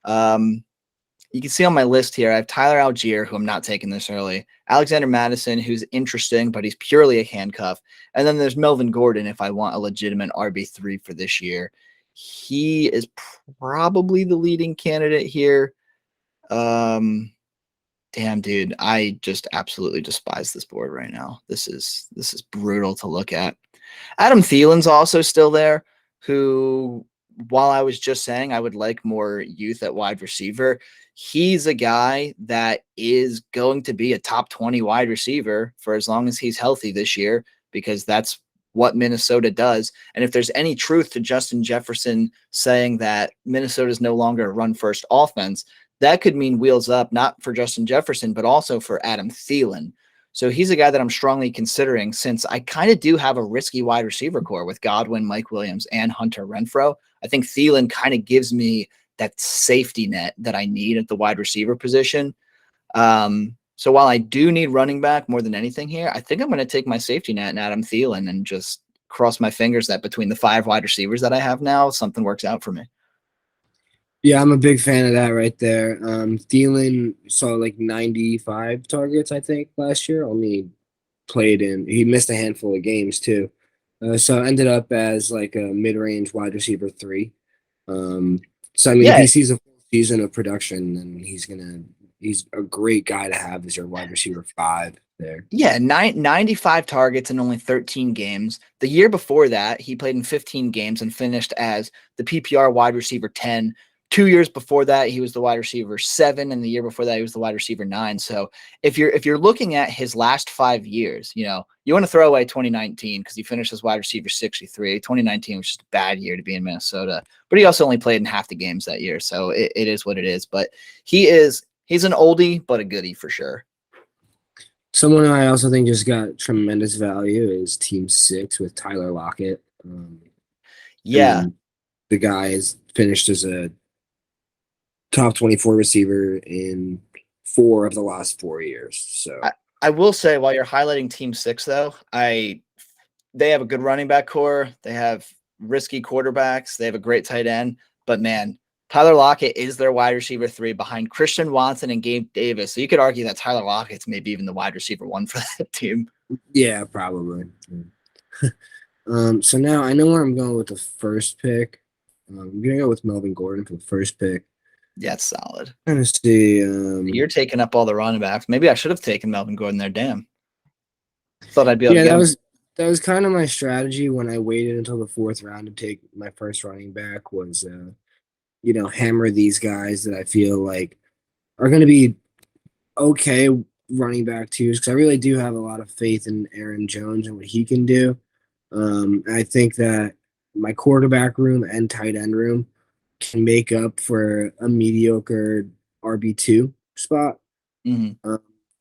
You can see on my list here, I have Tyler Algier, who I'm not taking this early. Alexander Madison, who's interesting, but he's purely a handcuff. And then there's Melvin Gordon if I want a legitimate RB3 for this year. He is probably the leading candidate here. Damn, dude, I just absolutely despise this board right now. This is brutal to look at. Adam Thielen's also still there, who, while I was just saying I would like more youth at wide receiver, he's a guy that is going to be a top 20 wide receiver for as long as he's healthy this year, because that's what Minnesota does. And if there's any truth to Justin Jefferson saying that Minnesota is no longer a run-first offense, that could mean wheels up, not for Justin Jefferson, but also for Adam Thielen. So he's a guy that I'm strongly considering since I kind of do have a risky wide receiver core with Godwin, Mike Williams, and Hunter Renfrow. I think Thielen kind of gives me that safety net that I need at the wide receiver position. So while I do need running back more than anything here, I think I'm going to take my safety net and Adam Thielen and just cross my fingers that between the 5 wide receivers that I have now, something works out for me. Yeah, I'm a big fan of that right there. Thielen saw like 95 targets, I think, last year. Only he missed a handful of games too. So ended up as like a mid-range wide receiver 3. So I mean, if he sees a full season of production, then he's a great guy to have as your wide receiver 5 there. Yeah, 95 targets in only 13 games. The year before that, he played in 15 games and finished as the PPR wide receiver 10. 2 years before that, he was the wide receiver 7, and the year before that, he was the wide receiver 9. So if you're looking at his last 5 years, you want to throw away 2019 because he finished as wide receiver 63. 2019 was just a bad year to be in Minnesota, but he also only played in half the games that year, so it is what it is. But he's an oldie but a goodie for sure. Someone I also think just got tremendous value is Team 6 with Tyler Lockett. Yeah, the guy has finished as a top 24 receiver in 4 of the last 4 years. So I will say, while you're highlighting Team 6, though, they have a good running back core. They have risky quarterbacks. They have a great tight end. But, man, Tyler Lockett is their wide receiver 3 behind Christian Watson and Gabe Davis. So you could argue that Tyler Lockett's maybe even the wide receiver 1 for that team. Yeah, probably. So now I know where I'm going with the first pick. I'm gonna go with Melvin Gordon for the first pick. Yeah, it's solid. I'm gonna see. You're taking up all the running backs. Maybe I should have taken Melvin Gordon there. Damn. Thought I'd be able to get him. That was kind of my strategy when I waited until the 4th round to take my first running back was, hammer these guys that I feel like are going to be okay running back twos because I really do have a lot of faith in Aaron Jones and what he can do. I think that my quarterback room and tight end room can make up for a mediocre RB2 spot. Mm-hmm.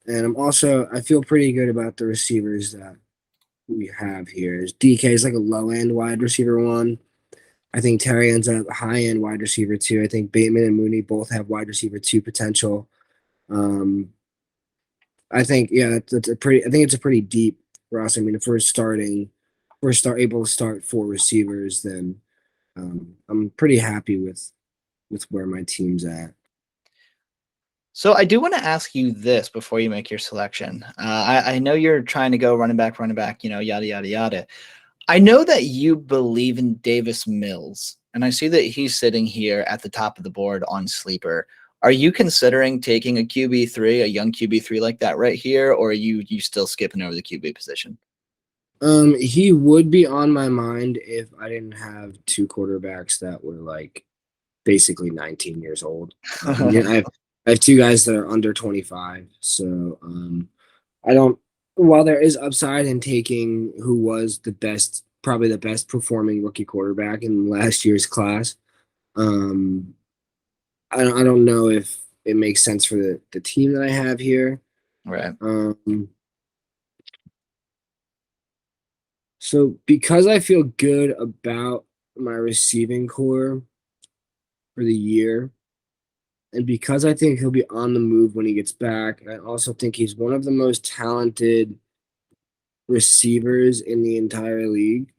And I feel pretty good about the receivers that we have here. DK is like a low end wide receiver 1. I think Terry ends up high end wide receiver 2. I think Bateman and Mooney both have wide receiver 2 potential. I think that's a pretty. I think it's a pretty deep roster. I mean, if we're able to start 4 receivers, then I'm pretty happy with where my team's at. So I do want to ask you this before you make your selection. I know you're trying to go running back, yada, yada, yada. I know that you believe in Davis Mills, and I see that he's sitting here at the top of the board on Sleeper. Are you considering taking a QB3, a young QB3 like that right here, or are you still skipping over the QB position? He would be on my mind if I didn't have 2 quarterbacks that were like basically 19 years old. I have 2 guys that are under 25. So I don't. While there is upside in taking who was probably the best performing rookie quarterback in last year's class, I don't know if it makes sense for the team that I have here. Right. So because I feel good about my receiving core for the year, and because I think he'll be on the move when he gets back, I also think he's one of the most talented receivers in the entire league.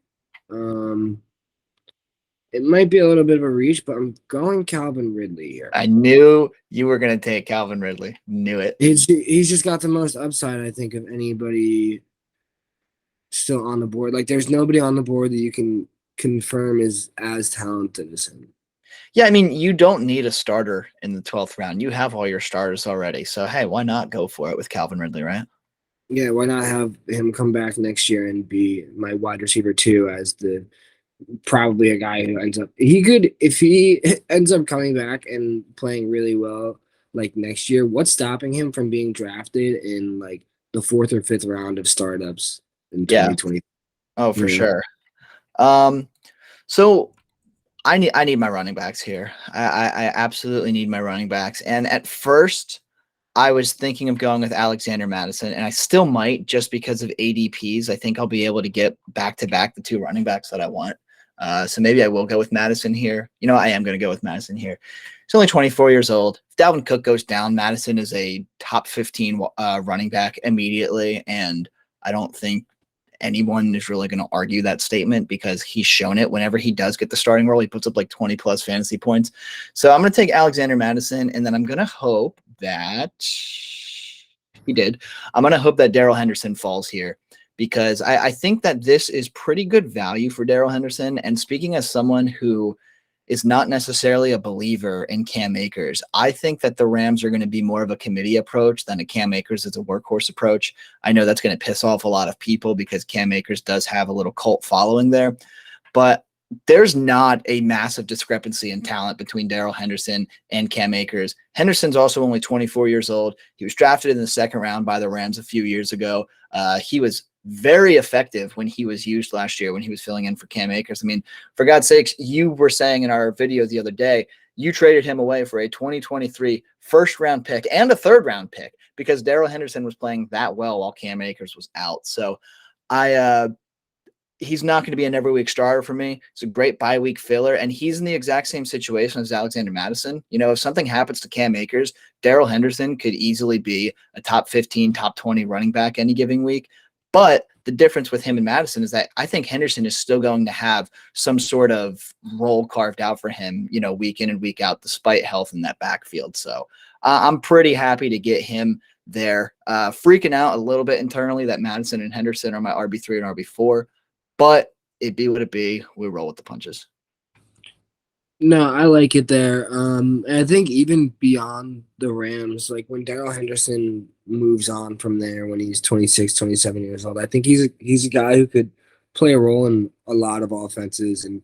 It might be a little bit of a reach, but I'm going Calvin Ridley here. I knew you were going to take Calvin Ridley. Knew it. He's just got the most upside, I think, of anybody still on the board. Like, there's nobody on the board that you can confirm is as talented as him. Yeah, I mean, you don't need a starter in the 12th round. You have all your starters already. So, hey, why not go for it with Calvin Ridley, right? Yeah, why not have him come back next year and be my wide receiver 2 as probably a guy who if he ends up coming back and playing really well like next year, what's stopping him from being drafted in like the 4th or 5th round of startups in 2020? Oh, for sure. So I need my running backs here. I absolutely need my running backs. And at first I was thinking of going with Alexander Madison, and I still might just because of ADPs. I think I'll be able to get back-to-back the 2 running backs that I want. So maybe I will go with Madison here. I am going to go with Madison here. He's only 24 years old. If Dalvin Cook goes down, Madison is a top 15 running back immediately, and I don't think anyone is really going to argue that statement because he's shown it. Whenever he does get the starting role, he puts up like 20-plus fantasy points. So I'm going to take Alexander Madison, and then I'm going to hope that he did. I'm going to hope that Darrell Henderson falls here because I think that this is pretty good value for Darrell Henderson. And speaking as someone who is not necessarily a believer in Cam Akers, I think that the Rams are going to be more of a committee approach than a Cam Akers as a workhorse approach. I know that's going to piss off a lot of people because Cam Akers does have a little cult following there, but there's not a massive discrepancy in talent between Darrell Henderson and Cam Akers. Henderson's also only 24 years old. He was drafted in the 2nd round by the Rams a few years ago. He was very effective when he was used last year when he was filling in for Cam Akers. I mean, for God's sakes, you were saying in our video the other day, you traded him away for a 2023 first-round pick and a 3rd-round pick because Darrell Henderson was playing that well while Cam Akers was out. So he's not going to be an every week starter for me. It's a great bye week filler, and he's in the exact same situation as Alexander Madison. You know, if something happens to Cam Akers, Darrell Henderson could easily be a top 15, top 20 running back any given week. But the difference with him and Madison is that I think Henderson is still going to have some sort of role carved out for him, you know, week in and week out, despite health in that backfield. So I'm pretty happy to get him there. Freaking out a little bit internally that Madison and Henderson are my RB3 and RB4, but it be what it be. We roll with the punches. No, I like it there. And I think even beyond the Rams, like when Darrell Henderson moves on from there when he's 26, 27 years old, I think he's a guy who could play a role in a lot of offenses and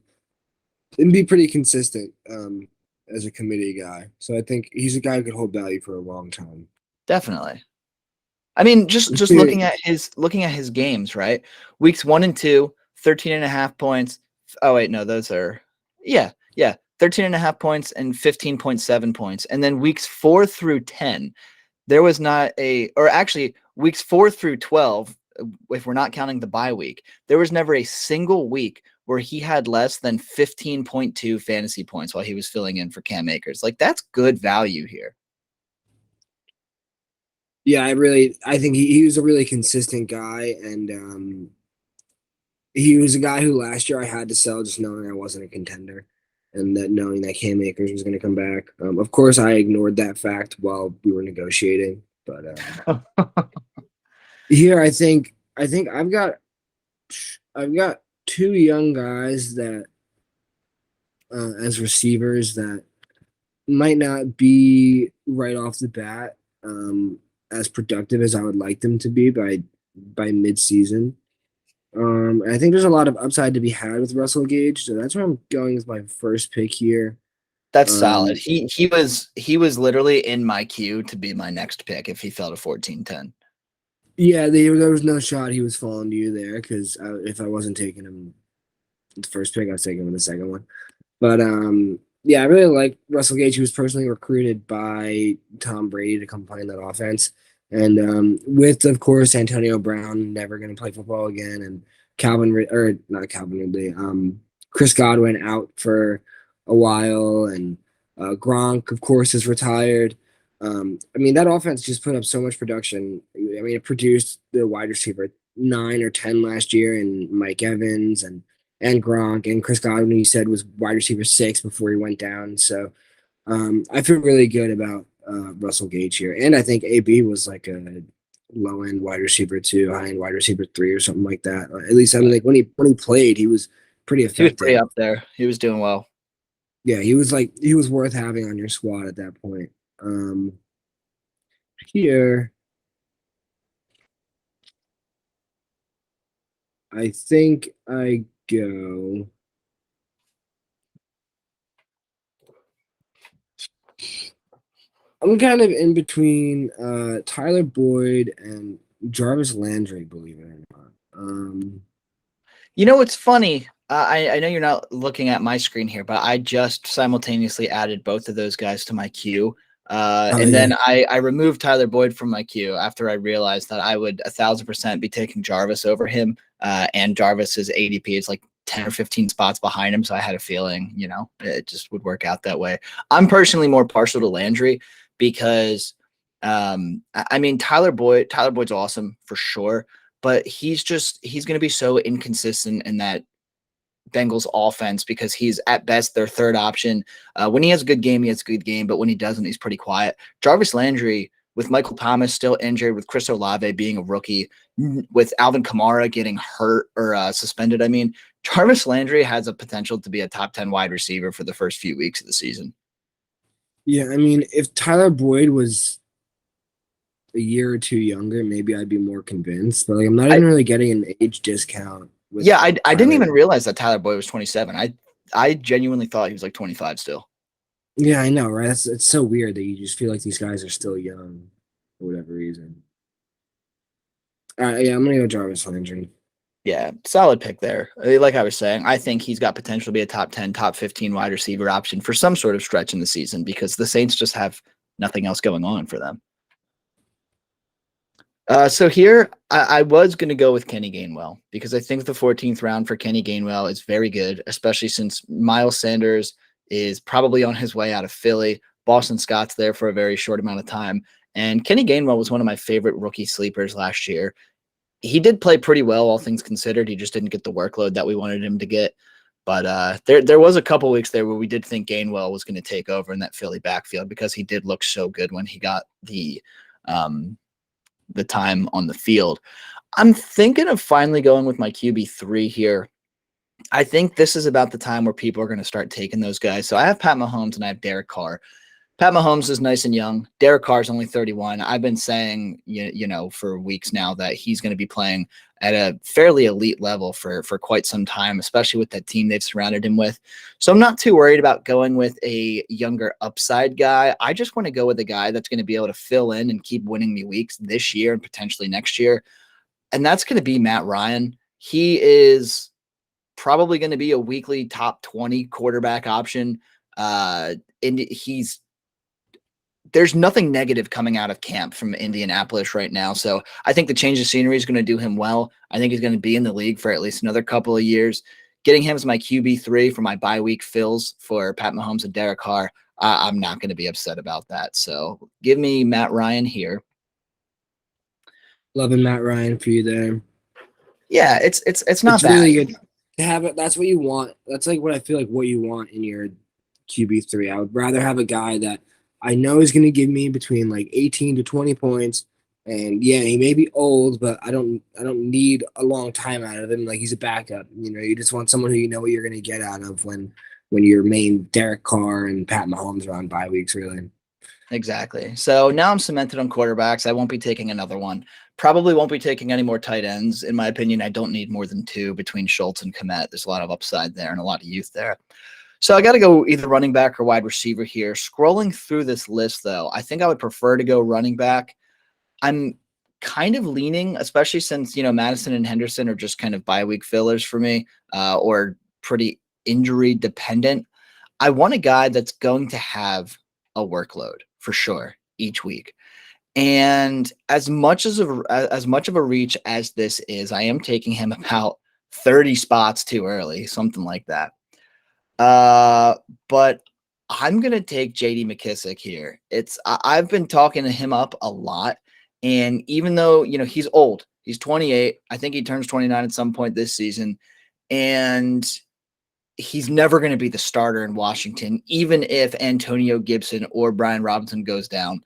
be pretty consistent as a committee guy. So I think he's a guy who could hold value for a long time. Definitely. I mean, just looking at his games, right? Weeks 1 and 2, 13.5 points. Oh wait, no, those are 13.5 points and 15.7 points. And then weeks 4 through 10, there was not actually weeks 4 through 12, if we're not counting the bye week, there was never a single week where he had less than 15.2 fantasy points while he was filling in for Cam Akers. Like, that's good value here. Yeah, I think he was a really consistent guy, and he was a guy who last year I had to sell just knowing I wasn't a contender, and that knowing that Cam Akers was going to come back. Of course, I ignored that fact while we were negotiating, but here I think I've got two young guys that as receivers that might not be right off the bat as productive as I would like them to be by mid-season. I think there's a lot of upside to be had with Russell Gage, so that's where I'm going with my first pick here. That's solid. He was literally in my queue to be my next pick if he fell to 14-10. Yeah, there was no shot he was falling to you there because if I wasn't taking him the first pick, I was taking him in the second one. But yeah, I really like Russell Gage. He was personally recruited by Tom Brady to come play in that offense. And with, of course, Antonio Brown never going to play football again, and Chris Godwin out for a while, and Gronk, of course, is retired. I mean, that offense just put up so much production. I mean, it produced the wide receiver 9 or 10 last year, and Mike Evans and Gronk, and Chris Godwin, you said, was wide receiver 6 before he went down. So I feel really good about Russell Gage here. And I think AB was like a low-end wide receiver 2, high-end wide receiver 3 or something like that. At least, I mean, like when he played, he was pretty effective. He was pretty up there. He was doing well. Yeah, he was worth having on your squad at that point. Here, I think I go. I'm kind of in between Tyler Boyd and Jarvis Landry, believe it or not. You know what's funny? I know you're not looking at my screen here, but I just simultaneously added both of those guys to my queue. Then I removed Tyler Boyd from my queue after I realized that I would 1,000% be taking Jarvis over him. And Jarvis's ADP is like 10 or 15 spots behind him. So I had a feeling, you know, it just would work out that way. I'm personally more partial to Landry because, I mean, Tyler Boyd's awesome for sure, but he's going to be so inconsistent in that Bengals offense because he's at best their third option. When he has a good game, he has a good game, but when he doesn't, he's pretty quiet. Jarvis Landry, with Michael Thomas still injured, with Chris Olave being a rookie, with Alvin Kamara getting hurt or suspended, I mean, Jarvis Landry has a potential to be a top 10 wide receiver for the first few weeks of the season. Yeah, I mean, if Tyler Boyd was a year or 2 younger, maybe I'd be more convinced. But like, I'm not even really getting an age discount. I didn't even realize that Tyler Boyd was 27. I genuinely thought he was like 25 still. Yeah, I know, right? It's so weird that you just feel like these guys are still young for whatever reason. Yeah, I'm gonna go Jarvis Landry. Yeah, solid pick there. Like I was saying, I think he's got potential to be a top 10, top 15 wide receiver option for some sort of stretch in the season because the Saints just have nothing else going on for them. So here, I was going to go with Kenny Gainwell because I think the 14th round for Kenny Gainwell is very good, especially since Miles Sanders is probably on his way out of Philly. Boston Scott's there for a very short amount of time. And Kenny Gainwell was one of my favorite rookie sleepers last year. He did play pretty well, all things considered. He just didn't get the workload that we wanted him to get. But there was a couple weeks there where we did think Gainwell was going to take over in that Philly backfield because he did look so good when he got the time on the field. I'm thinking of finally going with my QB3 here. I think this is about the time where people are going to start taking those guys. So I have Pat Mahomes and I have Derek Carr. Pat Mahomes is nice and young. Derek Carr is only 31. I've been saying, for weeks now that he's going to be playing at a fairly elite level for quite some time, especially with that team they've surrounded him with. So I'm not too worried about going with a younger upside guy. I just want to go with a guy that's going to be able to fill in and keep winning me weeks this year and potentially next year. And that's going to be Matt Ryan. He is probably going to be a weekly top 20 quarterback option. And there's nothing negative coming out of camp from Indianapolis right now. So I think the change of scenery is going to do him well. I think he's going to be in the league for at least another couple of years. Getting him as my QB3 for my bye week fills for Pat Mahomes and Derek Carr, I'm not going to be upset about that. So give me Matt Ryan here. Loving Matt Ryan for you there. Yeah, it's not It's bad. really good to have it. That's what you want. That's like what I feel like what you want in your QB3. I would rather have a guy that I know is going to give me between like 18 to 20 points. And yeah, he may be old, but I don't need a long time out of him. Like he's a backup. You just want someone who you know what you're going to get out of when your main Derek Carr and Pat Mahomes are on bye weeks, really. Exactly. So now I'm cemented on quarterbacks. I won't be taking another one. Probably won't be taking any more tight ends. In my opinion, I don't need more than two between Schultz and Kmet. There's a lot of upside there and a lot of youth there. So I got to go either running back or wide receiver here. Scrolling through this list, though, I think I would prefer to go running back. I'm kind of leaning, especially since, Madison and Henderson are just kind of bye week fillers for me or pretty injury dependent. I want a guy that's going to have a workload for sure each week. And as much of a reach as this is, I am taking him about 30 spots too early, something like that. But I'm gonna take JD McKissick here. I've been talking to him up a lot, and even though he's old, he's 28. I think he turns 29 at some point this season, and he's never going to be the starter in Washington, even if Antonio Gibson or Brian Robinson goes down.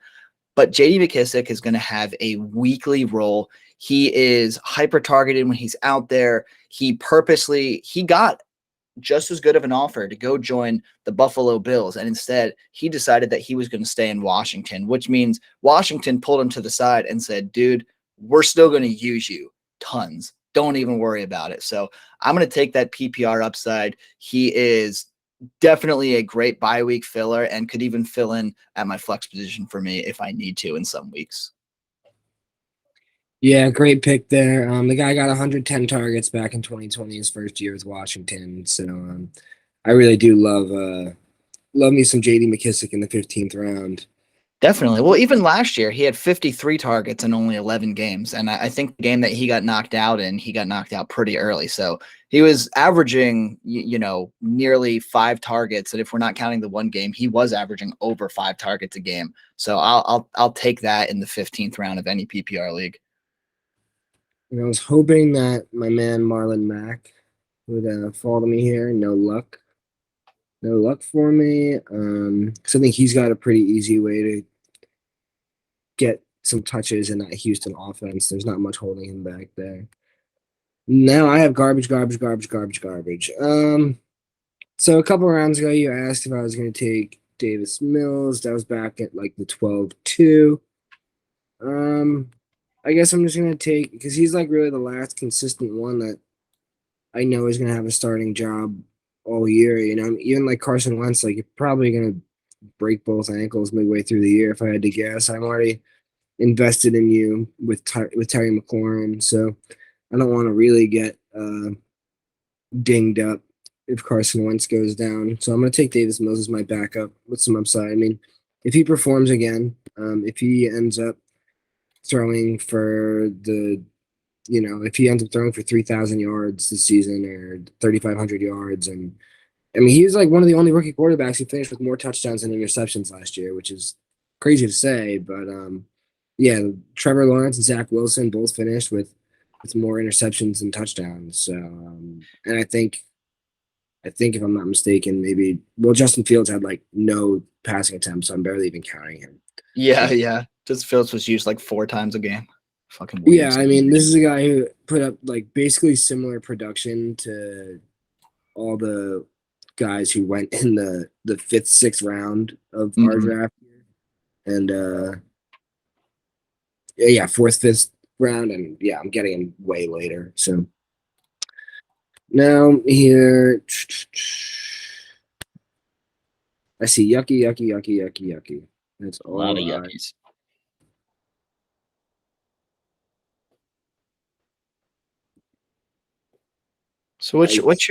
But JD McKissick is going to have a weekly role. He is hyper targeted when he's out there. He got just as good of an offer to go join the Buffalo Bills. And instead, he decided that he was going to stay in Washington, which means Washington pulled him to the side and said, dude, we're still going to use you tons. Don't even worry about it. So I'm going to take that PPR upside. He is definitely a great bye week filler and could even fill in at my flex position for me if I need to in some weeks. Yeah, great pick there. The guy got 110 targets back in 2020, his first year with Washington. So I really do love me some JD McKissick in the 15th round. Definitely. Well, even last year, he had 53 targets in only 11 games. And I think the game that he got knocked out in, he got knocked out pretty early. So he was averaging, nearly 5 targets. And if we're not counting the one game, he was averaging over 5 targets a game. So I'll take that in the 15th round of any PPR league. And I was hoping that my man Marlon Mack would fall to me here. No luck. No luck for me. Because I think he's got a pretty easy way to get some touches in that Houston offense. There's not much holding him back there. Now I have garbage. So a couple rounds ago, you asked if I was going to take Davis Mills. That was back at like the 12-2. I guess I'm just going to take, because he's like really the last consistent one that I know is going to have a starting job all year. Even like Carson Wentz, like you're probably going to break both ankles midway through the year if I had to guess. I'm already invested in you with Terry McLaurin, so I don't want to really get dinged up if Carson Wentz goes down. So I'm going to take Davis Mills as my backup with some upside. I mean, if he performs again, if he ends up throwing for if he ends up throwing for 3,000 yards this season or 3,500 yards. And I mean, he was like one of the only rookie quarterbacks who finished with more touchdowns than interceptions last year, which is crazy to say. But yeah, Trevor Lawrence and Zach Wilson both finished with more interceptions than touchdowns. So, and I think if I'm not mistaken, Justin Fields had like no passing attempts, so I'm barely even counting him. Yeah, yeah. Just Fields was used like 4 times a game. Fucking weird. Yeah, I mean, this is a guy who put up like basically similar production to all the guys who went in the 5th, 6th round of our draft, and yeah, 4th, 5th round, and yeah, I'm getting him way later. So now here, I see yucky. That's A lot of all. yuckies. So what's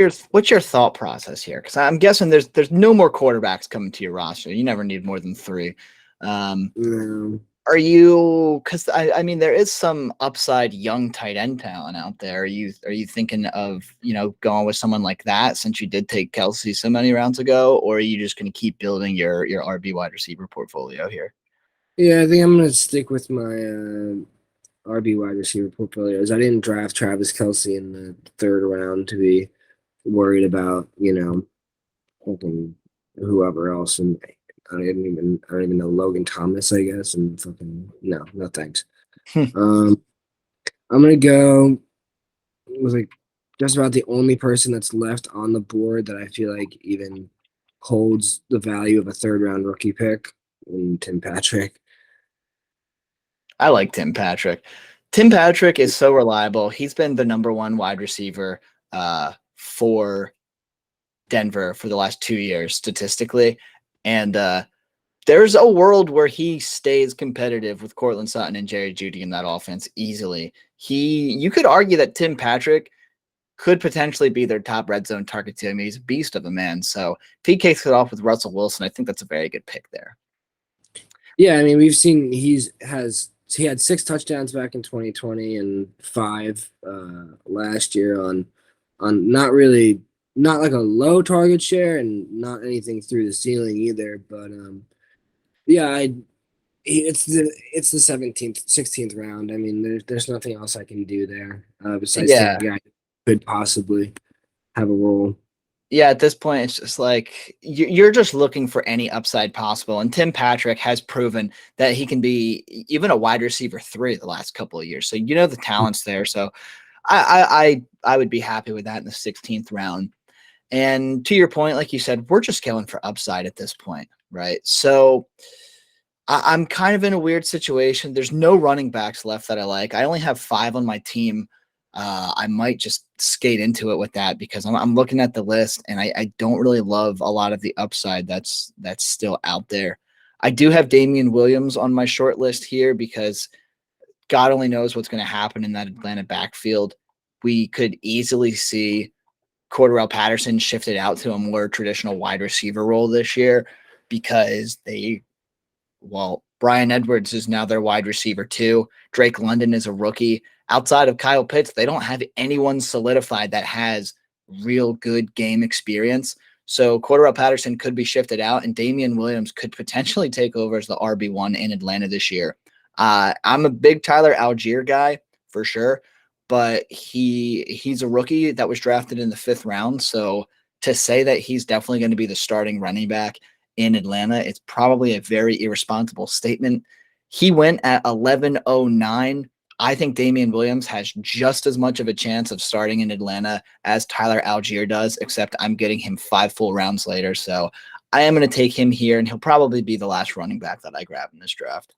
your thought process here? Because I'm guessing there's no more quarterbacks coming to your roster. You never need more than 3. No. Are you? Because I mean, there is some upside young tight end talent out there. Are you thinking of going with someone like that since you did take Kelsey so many rounds ago, or are you just going to keep building your RB wide receiver portfolio here? Yeah, I think I'm gonna stick with my RB wide receiver portfolios. I didn't draft Travis Kelsey in the 3rd round to be worried about, fucking whoever else. And I don't even know Logan Thomas, I guess. And fucking no thanks. I'm gonna go with like just about the only person that's left on the board that I feel like even holds the value of a 3rd round rookie pick, and Tim Patrick. I like Tim Patrick. Tim Patrick is so reliable. He's been the number 1 wide receiver for Denver for the last 2 years statistically. And there's a world where he stays competitive with Cortland Sutton and Jerry Jeudy in that offense easily. You could argue that Tim Patrick could potentially be their top red zone target too. I mean, he's a beast of a man. So if he kicks it off with Russell Wilson, I think that's a very good pick there. Yeah, I mean, we've seen he had 6 touchdowns back in 2020 and 5 last year on not like a low target share and not anything through the ceiling either. But yeah, it's the 17th, 16th round. I mean, there's nothing else I can do there besides think the guy could possibly have a role. Yeah, at this point, it's just like you're just looking for any upside possible. And Tim Patrick has proven that he can be even a wide receiver 3 the last couple of years. So the talent's there. So I would be happy with that in the 16th round. And to your point, like you said, we're just killing for upside at this point, right? So I'm kind of in a weird situation. There's no running backs left that I like. I only have 5 on my team. I might just skate into it with that because I'm looking at the list and I don't really love a lot of the upside that's still out there. I do have Damian Williams on my short list here because God only knows what's going to happen in that Atlanta backfield. We could easily see Cordarrelle Patterson shifted out to a more traditional wide receiver role this year because Brian Edwards is now their wide receiver too. Drake London is a rookie. Outside of Kyle Pitts, they don't have anyone solidified that has real good game experience. So Cordarrelle Patterson could be shifted out, and Damian Williams could potentially take over as the RB1 in Atlanta this year. I'm a big Tyler Algier guy for sure, but he's a rookie that was drafted in the 5th round. So to say that he's definitely going to be the starting running back in Atlanta, it's probably a very irresponsible statement. He went at 11:09. I think Damian Williams has just as much of a chance of starting in Atlanta as Tyler Algier does, except I'm getting him 5 full rounds later. So I am going to take him here, and he'll probably be the last running back that I grab in this draft.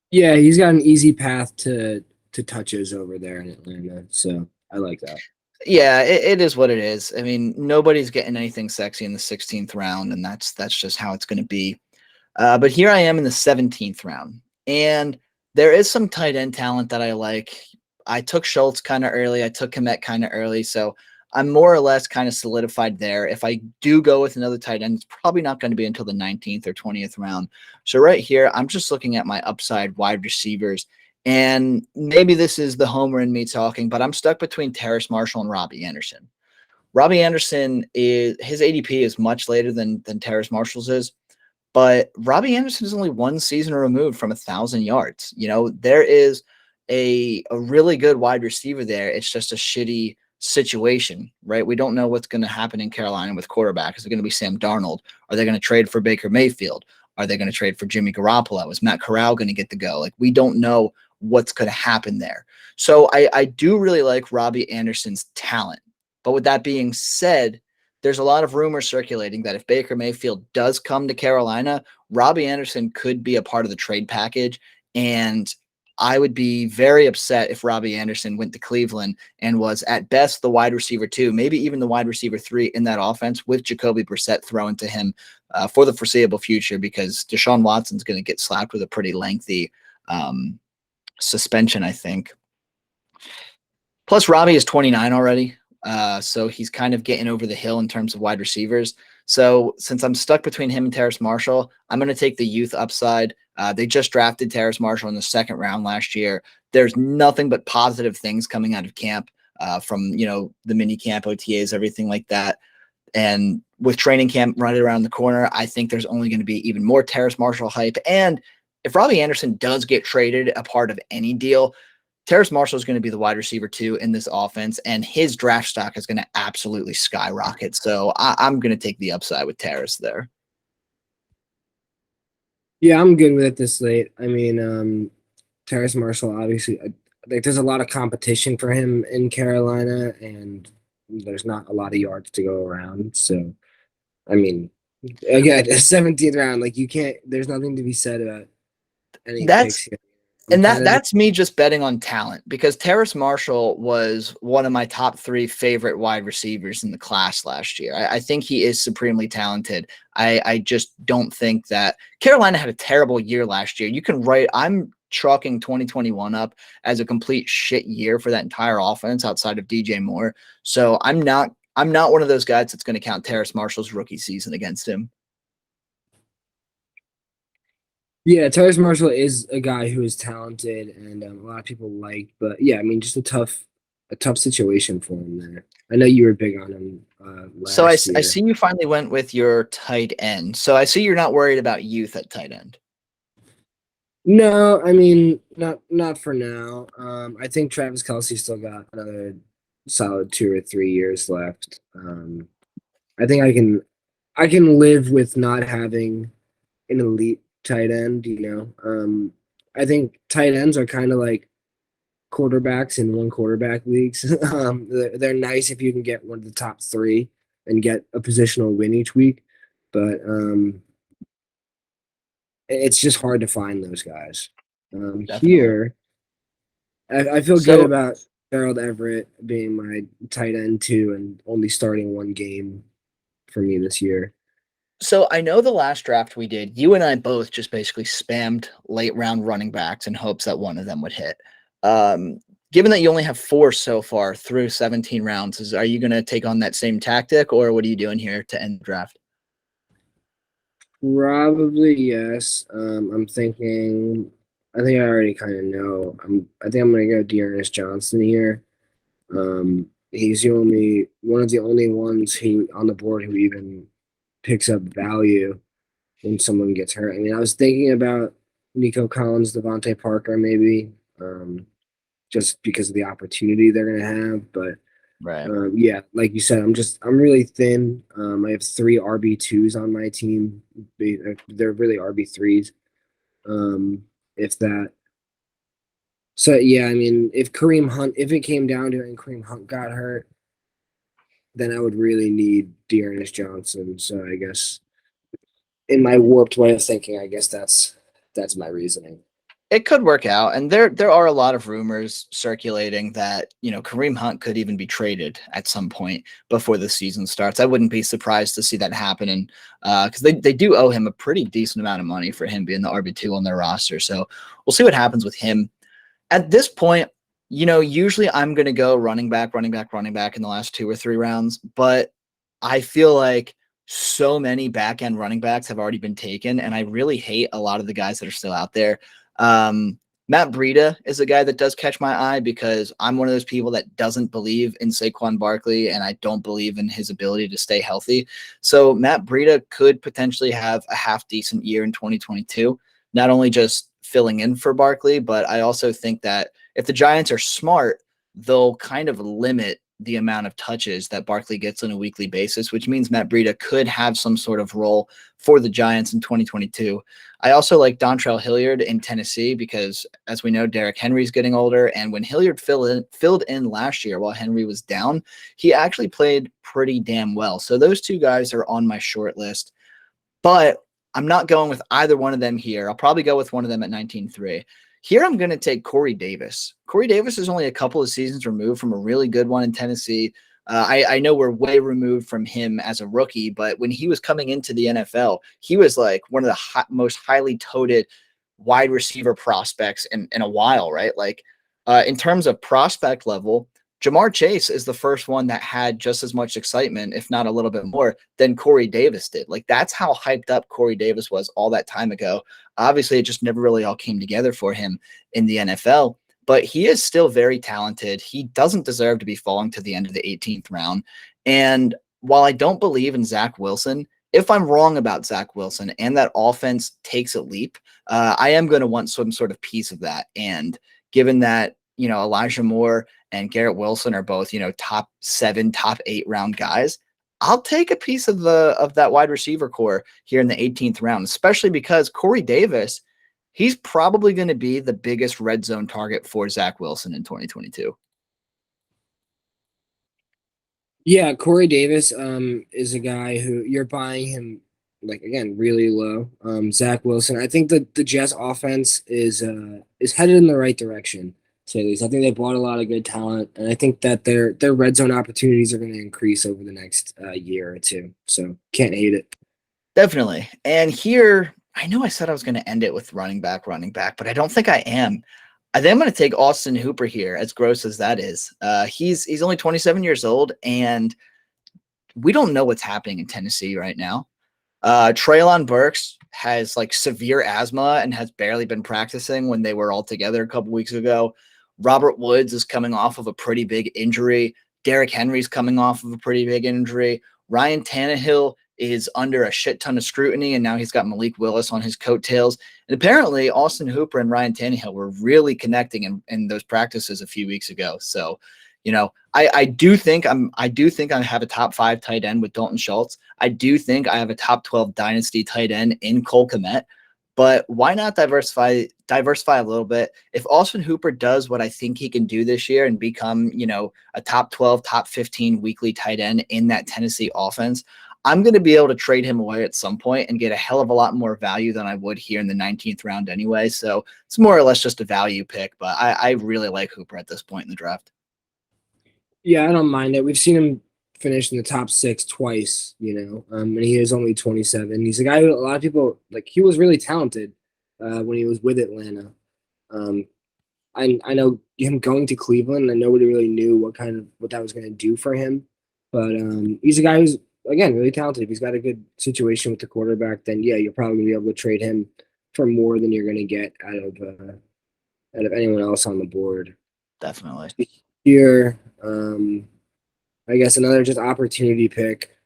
Yeah, he's got an easy path to touches over there in Atlanta. So I like that. Yeah, it is what it is. I mean, nobody's getting anything sexy in the 16th round, and that's just how it's going to be. But here I am in the 17th round, and there is some tight end talent that I like. I took Schultz kind of early. I took Kmet kind of early. So I'm more or less kind of solidified there. If I do go with another tight end, it's probably not going to be until the 19th or 20th round. So right here, I'm just looking at my upside wide receivers. And maybe this is the homer in me talking, but I'm stuck between Terrace Marshall and Robbie Anderson. Robbie Anderson is his ADP is much later than Terrace Marshall's is, but Robbie Anderson is only one season removed from 1,000 yards. You know, there is a really good wide receiver there. It's just a shitty situation, right? We don't know what's going to happen in Carolina with quarterback. Is it going to be Sam Darnold? Are they going to trade for Baker Mayfield? Are they going to trade for Jimmy Garoppolo? Is Matt Corral going to get the go? Like, we don't know what's going to happen there. So I do really like Robbie Anderson's talent. But with that being said, there's a lot of rumors circulating that if Baker Mayfield does come to Carolina, Robbie Anderson could be a part of the trade package. And I would be very upset if Robbie Anderson went to Cleveland and was at best the wide receiver 2, maybe even the wide receiver 3 in that offense with Jacoby Brissett thrown to him for the foreseeable future, because Deshaun Watson's going to get slapped with a pretty lengthy suspension, I think. Plus, Robbie is 29 already. So he's kind of getting over the hill in terms of wide receivers. So since I'm stuck between him and Terrace Marshall, I'm going to take the youth upside. They just drafted Terrace Marshall in the 2nd round last year. There's nothing but positive things coming out of camp from, the mini camp, OTAs, everything like that. And with training camp right around the corner, I think there's only going to be even more Terrace Marshall hype. And if Robbie Anderson does get traded a part of any deal, Terrace Marshall is going to be the wide receiver 2 in this offense, and his draft stock is going to absolutely skyrocket. So I'm going to take the upside with Terrace there. Yeah, I'm good with it this late. I mean, Terrace Marshall, obviously, there's a lot of competition for him in Carolina, and there's not a lot of yards to go around. So, I mean, again, a 17th round, like, you can't. There's nothing to be said about any picks here. And that's me just betting on talent, because Terrace Marshall was one of my top 3 favorite wide receivers in the class last year. I think he is supremely talented. I just don't think that Carolina had a terrible year last year. I'm chalking 2021 up as a complete shit year for that entire offense outside of DJ Moore. So I'm not one of those guys that's going to count Terrace Marshall's rookie season against him. Yeah, Terrace Marshall is a guy who is talented and a lot of people like, but yeah, I mean, just a tough situation for him there. I know you were big on him So last year. I see you finally went with your tight end. So I see you're not worried about youth at tight end. No, I mean, not for now. I think Travis Kelce still got another solid 2 or 3 years left. I think I can live with not having an elite tight end, I think tight ends are kind of like quarterbacks in one quarterback leagues. They're nice if you can get one of the top 3 and get a positional win each week, but it's just hard to find those guys. Here, I feel good about Gerald Everett being my tight end 2 and only starting 1 game for me this year. So I know the last draft we did, you and I both just basically spammed late round running backs in hopes that one of them would hit. Given that you only have 4 so far through 17 rounds, are you going to take on that same tactic, or what are you doing here to end the draft? Probably yes. I think I already kind of know. I think I'm gonna go Dearness Johnson here. He's one of the only ones who on the board who even picks up value when someone gets hurt. I mean, I was thinking about Nico Collins, Devontae Parker, maybe, just because of the opportunity they're gonna have. But right, yeah, like you said, I'm really thin. I have 3 RB2s on my team. They're really RB3s, if that. So yeah, I mean, if it came down to it and Kareem Hunt got hurt, then I would really need Dearness Johnson. So I guess in my warped way of thinking, I guess that's my reasoning. It could work out, and there are a lot of rumors circulating that Kareem Hunt could even be traded at some point before the season starts. I wouldn't be surprised to see that happen, and because they do owe him a pretty decent amount of money for him being the RB2 on their roster. So we'll see what happens with him. At this point, Usually I'm going to go running back, running back, running back in the last 2 or 3 rounds, but I feel like so many back end running backs have already been taken, and I really hate a lot of the guys that are still out there. Matt Breida is a guy that does catch my eye because I'm one of those people that doesn't believe in Saquon Barkley, and I don't believe in his ability to stay healthy. So Matt Breida could potentially have a half decent year in 2022, not only just filling in for Barkley, but I also think that if the Giants are smart, they'll kind of limit the amount of touches that Barkley gets on a weekly basis, which means Matt Breida could have some sort of role for the Giants in 2022. I also like Dontrell Hilliard in Tennessee because, as we know, Derrick Henry's getting older, and when Hilliard filled in last year while Henry was down, he actually played pretty damn well. So those two guys are on my short list, but I'm not going with either one of them here. I'll probably go with one of them at 19-3. Here, I'm going to take Corey Davis. Corey Davis is only a couple of seasons removed from a really good one in Tennessee. I know we're way removed from him as a rookie, but when he was coming into the NFL, he was like one of the most highly touted wide receiver prospects in a while, right? Like in terms of prospect level, Jamar Chase is the first one that had just as much excitement, if not a little bit more, than Corey Davis did. Like that's how hyped up Corey Davis was all that time ago. Obviously, it just never really all came together for him in the NFL, but he is still very talented. He doesn't deserve to be falling to the end of the 18th round. And while I don't believe in Zach Wilson, if I'm wrong about Zach Wilson and that offense takes a leap, I am going to want some sort of piece of that. And given that, Elijah Moore and Garrett Wilson are both, top 7, top 8 round guys, I'll take a piece of that wide receiver core here in the 18th round, especially because Corey Davis, he's probably going to be the biggest red zone target for Zach Wilson in 2022. Yeah, Corey Davis is a guy who you're buying him like again really low. Zach Wilson, I think that the Jets offense is headed in the right direction. To say at least, I think they bought a lot of good talent, and I think that their red zone opportunities are going to increase over the next year or two. So can't hate it. Definitely. And here, I know I said I was going to end it with running back, but I don't think I am. I think I'm going to take Austin Hooper here, as gross as that is. He's only 27 years old, and we don't know what's happening in Tennessee right now. Treylon Burks has like severe asthma and has barely been practicing when they were all together a couple weeks ago. Robert Woods is coming off of a pretty big injury. Derrick Henry's coming off of a pretty big injury. Ryan Tannehill is under a shit ton of scrutiny, and now he's got Malik Willis on his coattails. And apparently, Austin Hooper and Ryan Tannehill were really connecting in those practices a few weeks ago. So, I do think I have a top 5 tight end with Dalton Schultz. I do think I have a top 12 dynasty tight end in Cole Kmet. But why not diversify a little bit? If Austin Hooper does what I think he can do this year and become, a top 12, top 15 weekly tight end in that Tennessee offense, I'm going to be able to trade him away at some point and get a hell of a lot more value than I would here in the 19th round anyway. So it's more or less just a value pick, but I really like Hooper at this point in the draft. Yeah, I don't mind it. We've seen him finish in the top 6 twice, and he is only 27. He's a guy who a lot of people like. He was really talented when he was with Atlanta. I know him going to Cleveland, and nobody really knew what that was going to do for him. But he's a guy who's again really talented. If he's got a good situation with the quarterback, then yeah, you're probably going to be able to trade him for more than you're going to get out of anyone else on the board. Definitely. Here, I guess another just opportunity pick.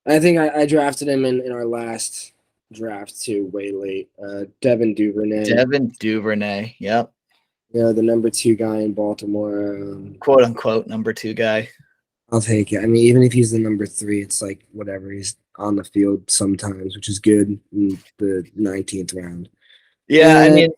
I think I drafted him in our last draft too, way late. Devin Duvernay. Yep. The number 2 guy in Baltimore. Quote unquote number 2 guy. I'll take it. I mean, even if he's the number 3, it's like whatever. He's on the field sometimes, which is good in the 19th round. Yeah, I mean,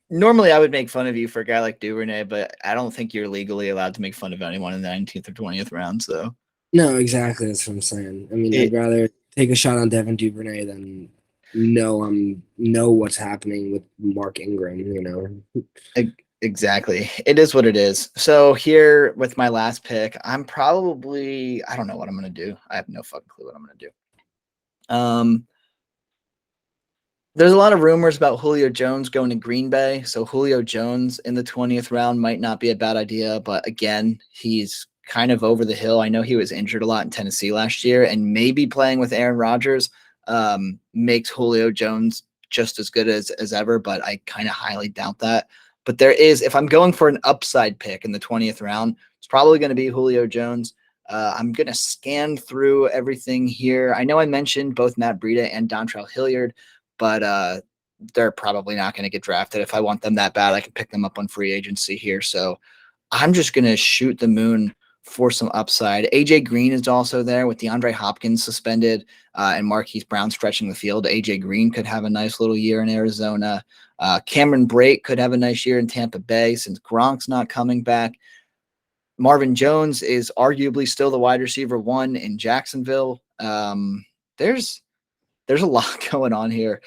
normally I would make fun of you for a guy like Duvernay, but I don't think you're legally allowed to make fun of anyone in the 19th or 20th round. So no, exactly. That's what I'm saying. I mean, I'd rather take a shot on Devin Duvernay than know what's happening with Mark Ingram. Exactly. It is what it is. So here with my last pick, I don't know what I'm going to do. I have no fucking clue what I'm going to do. There's a lot of rumors about Julio Jones going to Green Bay. So Julio Jones in the 20th round might not be a bad idea. But again, he's kind of over the hill. I know he was injured a lot in Tennessee last year, and maybe playing with Aaron Rodgers makes Julio Jones just as good as ever. But I kind of highly doubt that. But there is, if I'm going for an upside pick in the 20th round, it's probably going to be Julio Jones. I'm going to scan through everything here. I know I mentioned both Matt Breida and Dontrell Hilliard, but they're probably not going to get drafted. If I want them that bad, I can pick them up on free agency here. So I'm just going to shoot the moon for some upside. AJ Green is also there with DeAndre Hopkins suspended and Marquise Brown stretching the field. AJ Green could have a nice little year in Arizona. Cameron Brate could have a nice year in Tampa Bay since Gronk's not coming back. Marvin Jones is arguably still the wide receiver 1 in Jacksonville. There's a lot going on here.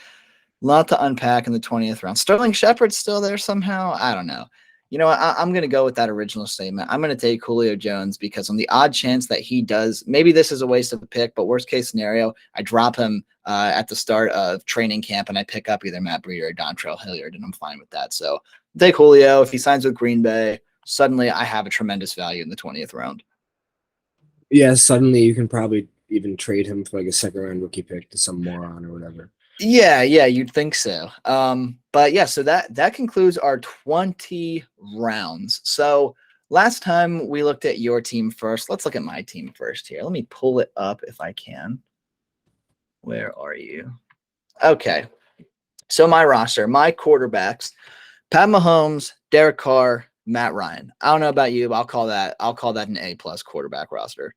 A lot to unpack in the 20th round. Sterling Shepard's still there somehow. I don't know. You know, I'm going to go with that original statement. I'm going to take Julio Jones because on the odd chance that he does, maybe this is a waste of a pick, but worst case scenario, I drop him at the start of training camp and I pick up either Matt Breida or Dontrell Hilliard, and I'm fine with that. So take Julio. If he signs with Green Bay, suddenly I have a tremendous value in the 20th round. Yeah, suddenly you can probably even trade him for like a second round rookie pick to some moron or whatever. Yeah, you'd think so. But yeah, so that concludes our 20 rounds. So last time we looked at your team first. Let's look at my team first here. Let me pull it up if I can. Where are you? Okay. So my roster, my quarterbacks, Pat Mahomes, Derek Carr, Matt Ryan. I don't know about you, but I'll call that an A+ quarterback roster.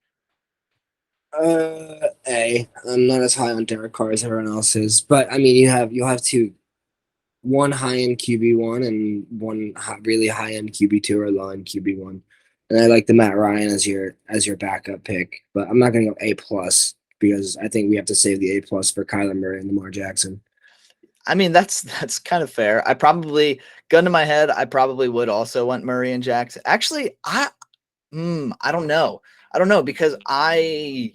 A. I'm not as high on Derek Carr as everyone else is, but I mean, you'll have one high end QB1 and one really high end QB2 or low end QB1, and I like the Matt Ryan as your backup pick, but I'm not gonna go A+ because I think we have to save the A+ for Kyler Murray and Lamar Jackson. I mean, that's kind of fair. I probably, gun to my head, I probably would also want Murray and Jackson. Actually, I don't know. I don't know because I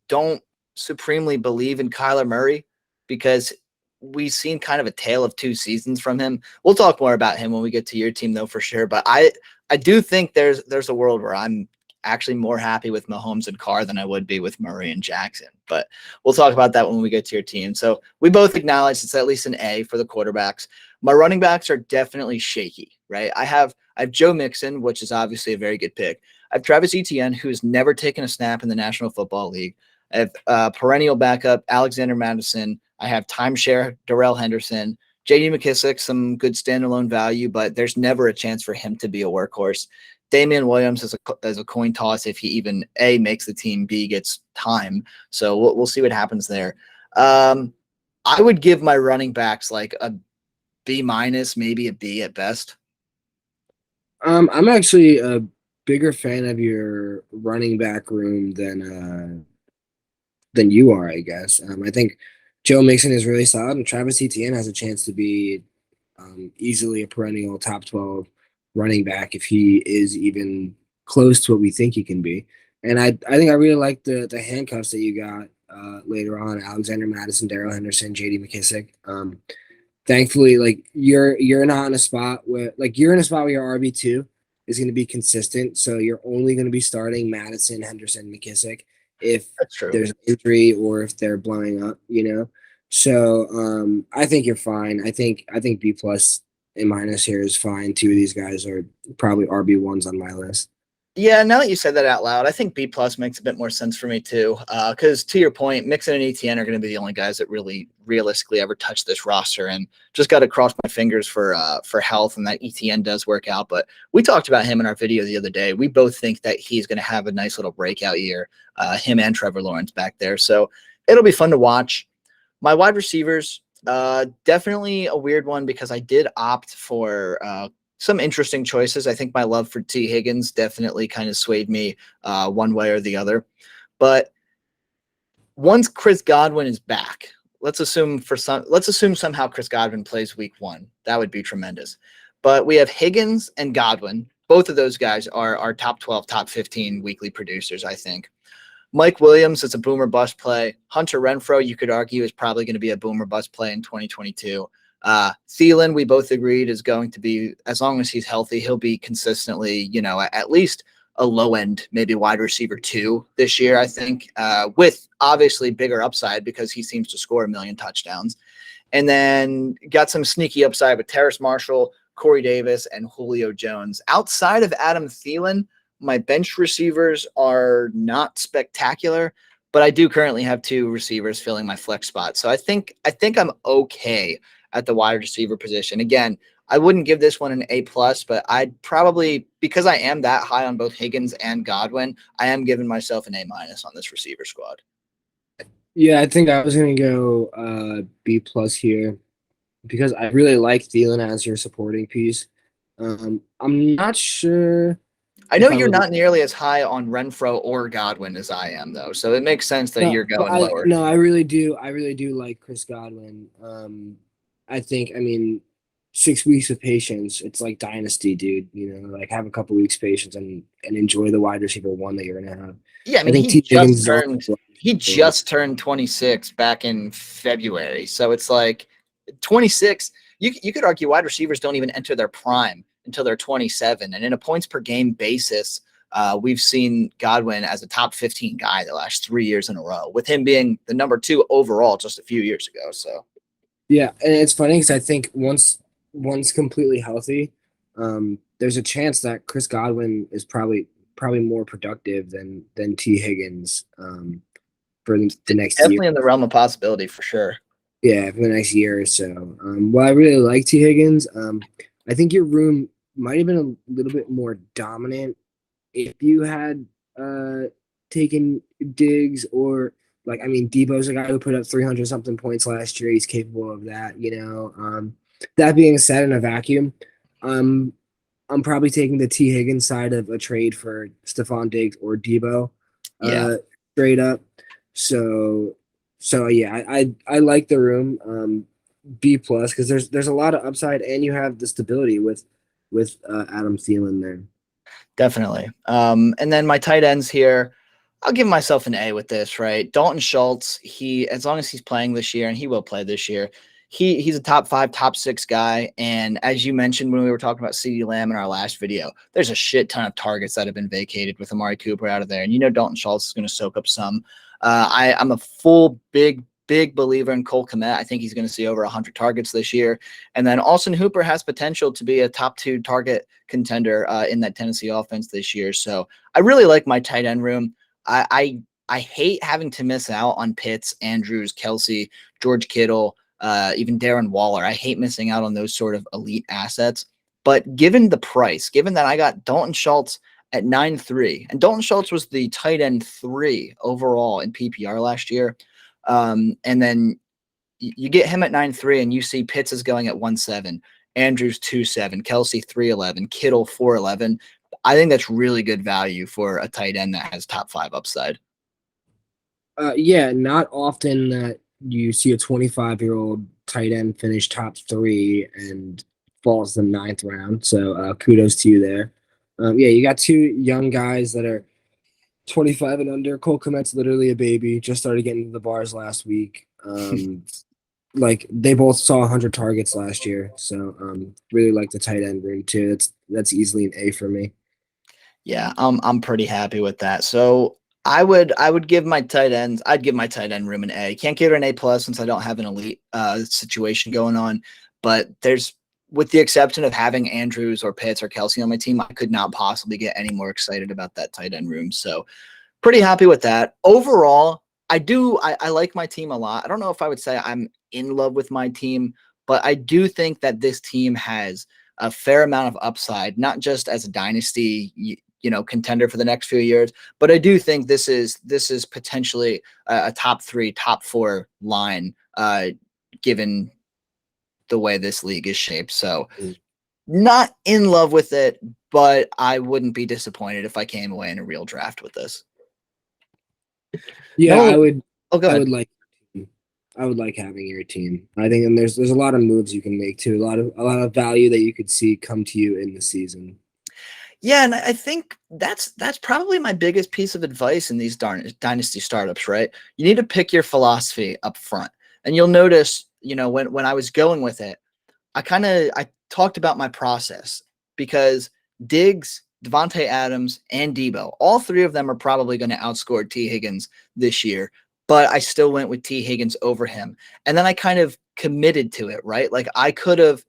don't supremely believe in Kyler Murray because we've seen kind of a tale of 2 seasons from him. We'll talk more about him when we get to your team though, for sure. But I do think there's a world where I'm actually more happy with Mahomes and Carr than I would be with Murray and Jackson. But we'll talk about that when we get to your team. So we both acknowledge it's at least an A for the quarterbacks. My running backs are definitely shaky, right? I have Joe Mixon, which is obviously a very good pick. I have Travis Etienne, who's never taken a snap in the National Football League. I have perennial backup Alexander Madison. I have timeshare Darrell Henderson. J.D. McKissick, some good standalone value, but there's never a chance for him to be a workhorse. Damian Williams is a coin toss if he even A, makes the team, B, gets time. So we'll see what happens there. I would give my running backs like a B-, maybe a B at best. I'm actually a bigger fan of your running back room than you are, I guess. I think Joe Mixon is really solid, and Travis Etienne has a chance to be easily a perennial top 12 running back if he is even close to what we think he can be. And I think I really like the handcuffs that you got later on: Alexander Madison, Darrell Henderson, J.D. McKissick. Thankfully, like you're not in a spot where your RB2 is going to be consistent, so you're only going to be starting Madison, Henderson, McKissick if That's true. there's an injury or if they're blowing up, So I think you're fine. I think B+ and - here is fine. 2 of these guys are probably RB1s on my list. Yeah, now that you said that out loud, I think B+ makes a bit more sense for me too. Because to your point, Mixon and Etienne are going to be the only guys that really realistically ever touch this roster, and just got to cross my fingers for health and that Etienne does work out. But we talked about him in our video the other day. We both think that he's going to have a nice little breakout year. Him and Trevor Lawrence back there, so it'll be fun to watch. My wide receivers, definitely a weird one because I did opt for some interesting choices. I think my love for T. Higgins definitely kind of swayed me one way or the other. But once Chris Godwin is back, let's assume somehow Chris Godwin plays week 1. That would be tremendous. But we have Higgins and Godwin. Both of those guys are top 12, top 15 weekly producers, I think. Mike Williams, it's a boomer bust play. Hunter Renfrow, you could argue, is probably going to be a boomer bust play in 2022. Thielen, we both agreed, is going to be, as long as he's healthy, he'll be consistently, at least a low end, maybe wide receiver 2 this year, I think, with obviously bigger upside because he seems to score a million touchdowns. And then got some sneaky upside with Terrace Marshall, Corey Davis, and Julio Jones. Outside of Adam Thielen, my bench receivers are not spectacular, but I do currently have 2 receivers filling my flex spot. So I think I'm okay at the wide receiver position. Again, I wouldn't give this one an A+, but I'd probably, because I am that high on both Higgins and Godwin, I am giving myself an A- on this receiver squad. Yeah, I think I was gonna go B+ here because I really like Thielen as your supporting piece. I'm not sure. I know I you're would not nearly as high on Renfro or Godwin as I am, though, so it makes sense that you're going lower. No, I really do. I really do like Chris Godwin. I think, 6 weeks of patience. It's like Dynasty, dude. Like have a couple weeks patience and enjoy the wide receiver 1 that you're gonna have. Yeah, I mean, think he T. Higgins he just turned 26 back in February, so it's like 26. You could argue wide receivers don't even enter their prime until they're 27, and in a points per game basis, we've seen Godwin as a top 15 guy the last 3 years in a row, with him being the number 2 overall just a few years ago. So yeah, and it's funny because I think once completely healthy, there's a chance that Chris Godwin is probably more productive than T. Higgins for the next year. definitely in the realm of possibility for sure. Yeah, for the next year or so. Well, I really like T. Higgins. I think your room might have been a little bit more dominant if you had taken Diggs or Debo's a guy who put up 300 something points last year. He's capable of that, That being said, in a vacuum, I'm probably taking the T. Higgins side of a trade for Stephon Diggs or Debo, Yeah. straight up. So yeah, I like the room, B+ because there's a lot of upside and you have the stability with Adam Thielen there. Definitely. And then my tight ends here, I'll give myself an A with this, right? Dalton Schultz, as long as he's playing this year, and he will play this year, he's a top 5, top 6 guy. And as you mentioned when we were talking about CeeDee Lamb in our last video, there's a shit ton of targets that have been vacated with Amari Cooper out of there. And Dalton Schultz is going to soak up some. I'm a full big believer in Cole Kmet. I think he's going to see over 100 targets this year. And then Austin Hooper has potential to be a top 2 target contender in that Tennessee offense this year. So I really like my tight end room. I hate having to miss out on Pitts, Andrews, Kelsey, George Kittle, even Darren Waller. I hate missing out on those sort of elite assets. But given the price, given that I got Dalton Schultz at 9.3, and Dalton Schultz was the tight end 3 overall in PPR last year, and then you get him at 9.3, and you see Pitts is going at 1.7, Andrews 2.7, Kelsey 3.11, Kittle 4.11. I think that's really good value for a tight end that has top 5 upside. Yeah, not often that you see a 25-year-old tight end finish top 3 and falls the 9th round. So kudos to you there. Yeah, you got 2 young guys that are 25 and under. Cole Kmet's literally a baby. Just started getting to the bars last week. They both saw 100 targets last year. So really like the tight end room too. That's easily an A for me. Yeah, I'm pretty happy with that. So I would give my tight ends. I'd give my tight end room an A. Can't give it an A+ since I don't have an elite situation going on. But with the exception of having Andrews or Pitts or Kelsey on my team, I could not possibly get any more excited about that tight end room. So pretty happy with that. Overall, I like my team a lot. I don't know if I would say I'm in love with my team, but I do think that this team has a fair amount of upside, not just as a dynasty, contender for the next few years, but I do think this is potentially a top 3, top 4 line, given the way this league is shaped. So not in love with it, but I wouldn't be disappointed if I came away in a real draft with this. Yeah, No, I would. go ahead. I would like having your team. I think, and there's a lot of moves you can make too. A lot of value that you could see come to you in the season. Yeah, and I think that's probably my biggest piece of advice in these dynasty startups, right? You need to pick your philosophy up front. And you'll notice, when I was going with it, I talked about my process because Diggs, Devontae Adams, and Debo, all three of them are probably going to outscore T. Higgins this year, but I still went with T. Higgins over him. And then I kind of committed to it, right? Like I could have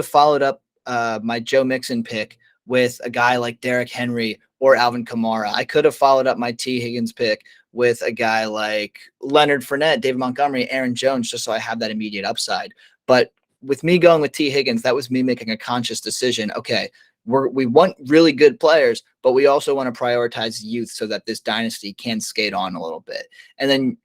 followed up my Joe Mixon pick with a guy like Derrick Henry or Alvin Kamara. I could have followed up my T. Higgins pick with a guy like Leonard Fournette, David Montgomery, Aaron Jones, just so I have that immediate upside. But with me going with T. Higgins, that was me making a conscious decision. Okay, we want really good players, but we also want to prioritize youth so that this dynasty can skate on a little bit. And then,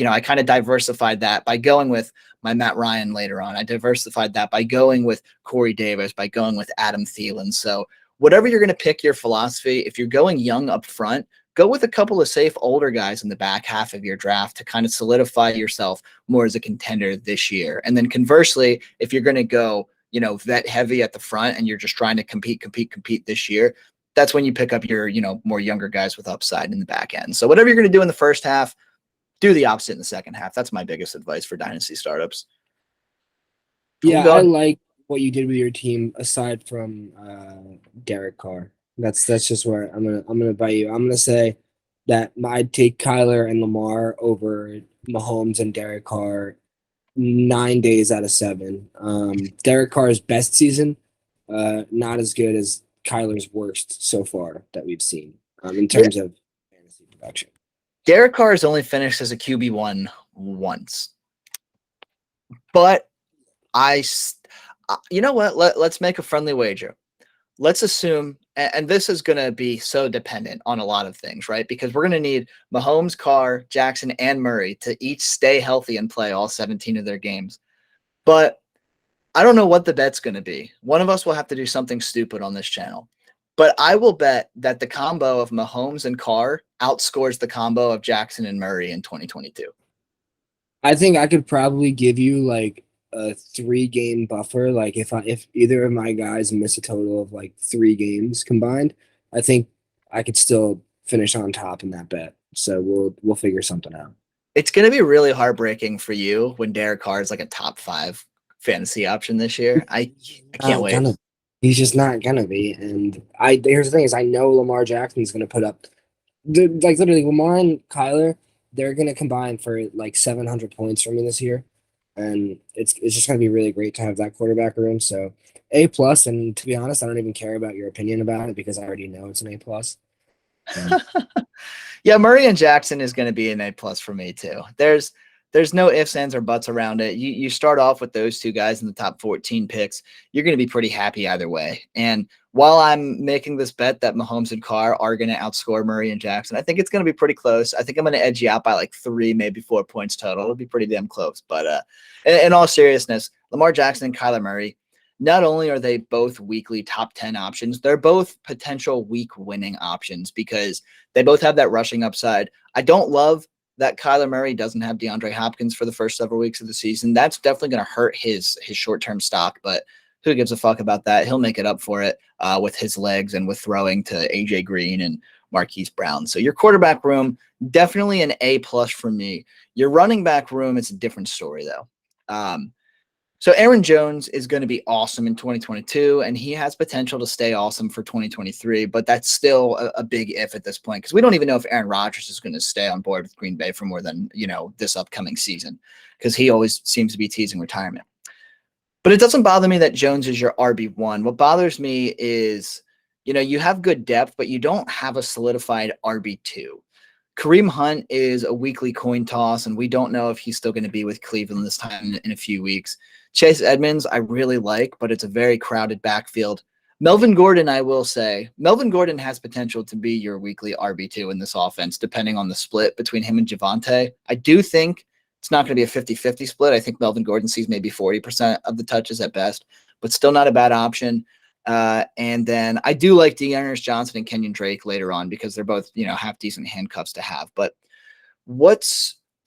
I kind of diversified that by going with my Matt Ryan later on. I diversified that by going with Corey Davis, by going with Adam Thielen. So whatever you're going to pick your philosophy, if you're going young up front, go with a couple of safe older guys in the back half of your draft to kind of solidify yourself more as a contender this year. And then conversely, if you're going to go, vet heavy at the front and you're just trying to compete this year, that's when you pick up your, more younger guys with upside in the back end. So whatever you're going to do in the first half, do the opposite in the second half. That's my biggest advice for dynasty startups. Yeah, I like what you did with your team aside from Derek Carr. That's just where I'm gonna buy you. I'm gonna say that I'd take Kyler and Lamar over Mahomes and Derek Carr 9 days out of 7. Derek Carr's best season, not as good as Kyler's worst so far that we've seen in terms of fantasy production. Derek Carr has only finished as a QB1 once, but you know what? Let's make a friendly wager. Let's assume, and this is going to be so dependent on a lot of things, right? Because we're going to need Mahomes, Carr, Jackson, and Murray to each stay healthy and play all 17 of their games. But I don't know what the bet's going to be. One of us will have to do something stupid on this channel. But I will bet that the combo of Mahomes and Carr outscores the combo of Jackson and Murray in 2022. I think I could probably give you like a 3-game buffer. Like if either of my guys miss a total of like 3 games combined, I think I could still finish on top in that bet. So we'll figure something out. It's going to be really heartbreaking for you when Derek Carr is like a top 5 fantasy option this year. I can't wait. He's just not gonna be. And here's the thing: is I know Lamar Jackson's gonna put up, like literally Lamar and Kyler. They're gonna combine for like 700 points for me this year, and it's just gonna be really great to have that quarterback room. So A+. And to be honest, I don't even care about your opinion about it because I already know it's an A+. Yeah, Murray and Jackson is going to be an A+ for me too. There's no ifs, ands, or buts around it. You start off with those 2 guys in the top 14 picks. You're going to be pretty happy either way. And while I'm making this bet that Mahomes and Carr are going to outscore Murray and Jackson, I think it's going to be pretty close. I think I'm going to edge you out by like 3, maybe 4 points total. It'll be pretty damn close. But in all seriousness, Lamar Jackson and Kyler Murray, not only are they both weekly top 10 options, they're both potential week winning options because they both have that rushing upside. I don't love that Kyler Murray doesn't have DeAndre Hopkins for the first several weeks of the season. That's definitely going to hurt his short-term stock, but who gives a fuck about that? He'll make it up for it with his legs and with throwing to AJ Green and Marquise Brown. So your quarterback room, definitely an A+ for me. Your running back room, it's a different story though. So Aaron Jones is going to be awesome in 2022, and he has potential to stay awesome for 2023, but that's still a big if at this point because we don't even know if Aaron Rodgers is going to stay on board with Green Bay for more than, this upcoming season because he always seems to be teasing retirement. But it doesn't bother me that Jones is your RB1. What bothers me is, you have good depth, but you don't have a solidified RB2. Kareem Hunt is a weekly coin toss, and we don't know if he's still going to be with Cleveland this time in a few weeks. Chase Edmonds, I really like, but it's a very crowded backfield. Melvin Gordon, I will say, Melvin Gordon has potential to be your weekly RB2 in this offense, depending on the split between him and Javonte. I do think it's not going to be a 50-50 split. I think Melvin Gordon sees maybe 40% of the touches at best, but still not a bad option. And then I do like Dearness Johnson and Kenyon Drake later on because they're both, half decent handcuffs to have. But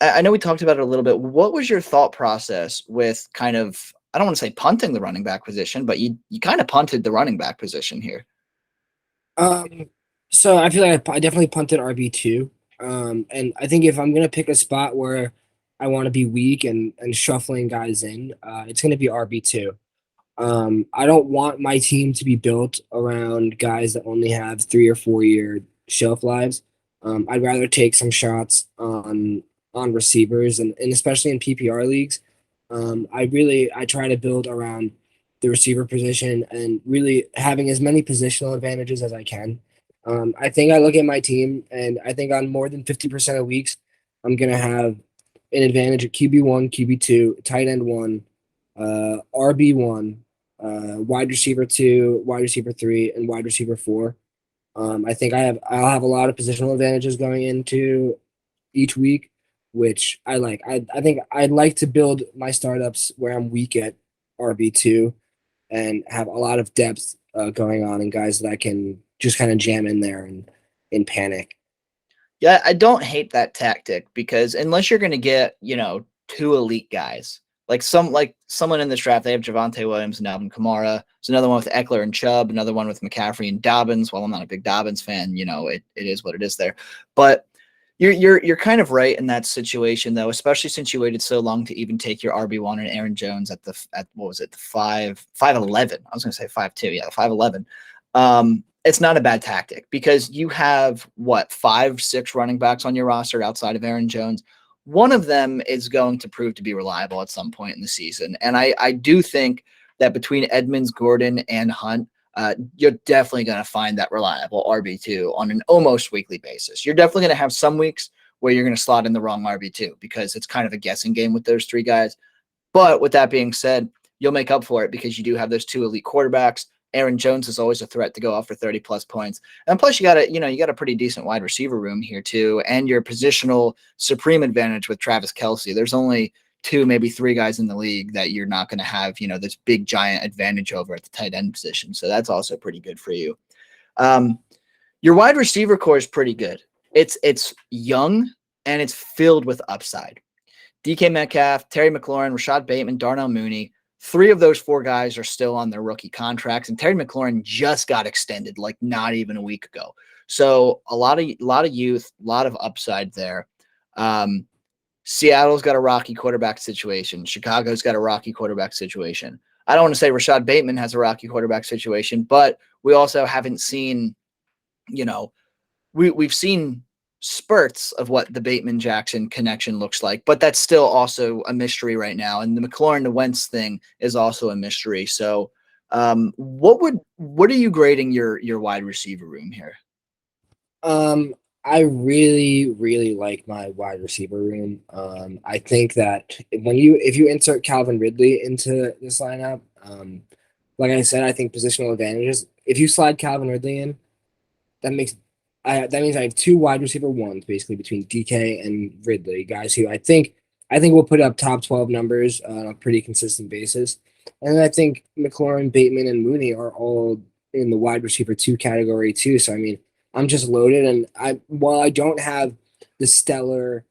I know we talked about it a little bit. What was your thought process with kind of, I don't want to say punting the running back position, but you kind of punted the running back position here? So I feel like I definitely punted RB2. And I think if I'm gonna pick a spot where I want to be weak and shuffling guys in, it's gonna be RB2. I don't want my team to be built around guys that only have 3 or 4 year shelf lives. I'd rather take some shots on receivers and especially in PPR leagues. I try to build around the receiver position and really having as many positional advantages as I can. I think I look at my team and I think on more than 50% of weeks, I'm gonna have an advantage at QB1, QB2, tight end one, RB1, wide receiver two, wide receiver three, and wide receiver four. I think I'll have a lot of positional advantages going into each week, which I like. I think I'd like to build my startups where I'm weak at RB2 and have a lot of depth going on and guys that I can just kind of jam in there and in panic. Yeah, I don't hate that tactic because unless you're going to get, two elite guys, like someone in this draft, they have Javonte Williams and Alvin Kamara. There's another one with Eckler and Chubb, another one with McCaffrey and Dobbins. While I'm not a big Dobbins fan, it is what it is there. But you're kind of right in that situation though, especially since you waited so long to even take your RB1 and Aaron Jones at what was it, the 5'11. I was going to say 5'2. Yeah, 5'11. It's not a bad tactic because you have 5-6 running backs on your roster outside of Aaron Jones. One of them is going to prove to be reliable at some point in the season. And I do think that between Edmonds, Gordon, and Hunt, you're definitely going to find that reliable RB2 on an almost weekly basis. You're definitely going to have some weeks where you're going to slot in the wrong RB2 because it's kind of a guessing game with those three guys. But with that being said, you'll make up for it because you do have those two elite quarterbacks. Aaron Jones is always a threat to go off for 30 plus points. And plus you got a pretty decent wide receiver room here too. And your positional supreme advantage with Travis Kelce. There's only 2, maybe 3 guys in the league that you're not going to have, this big giant advantage over at the tight end position. So that's also pretty good for you. Your wide receiver core is pretty good. It's young and it's filled with upside. DK Metcalf, Terry McLaurin, Rashad Bateman, Darnell Mooney. 3 of those 4 guys are still on their rookie contracts, and Terry McLaurin just got extended like not even a week ago. So a lot of youth, a lot of upside there. Seattle's got a rocky quarterback situation. Chicago's got a rocky quarterback situation. I don't want to say Rashad Bateman has a rocky quarterback situation, but we also haven't seen, we've seen spurts of what the Bateman Jackson connection looks like, but that's still also a mystery right now. And the McLaurin to Wentz thing is also a mystery. So what are you grading your wide receiver room here? I really, really like my wide receiver room. I think that if you insert Calvin Ridley into this lineup, like I said, I think positional advantages. If you slide Calvin Ridley in, that means I have 2 wide receiver ones basically between DK and Ridley, guys who I think will put up top 12 numbers on a pretty consistent basis. And then I think McLaurin, Bateman, and Mooney are all in the wide receiver 2 category too. So I mean, I'm just loaded, and while I don't have the stellar,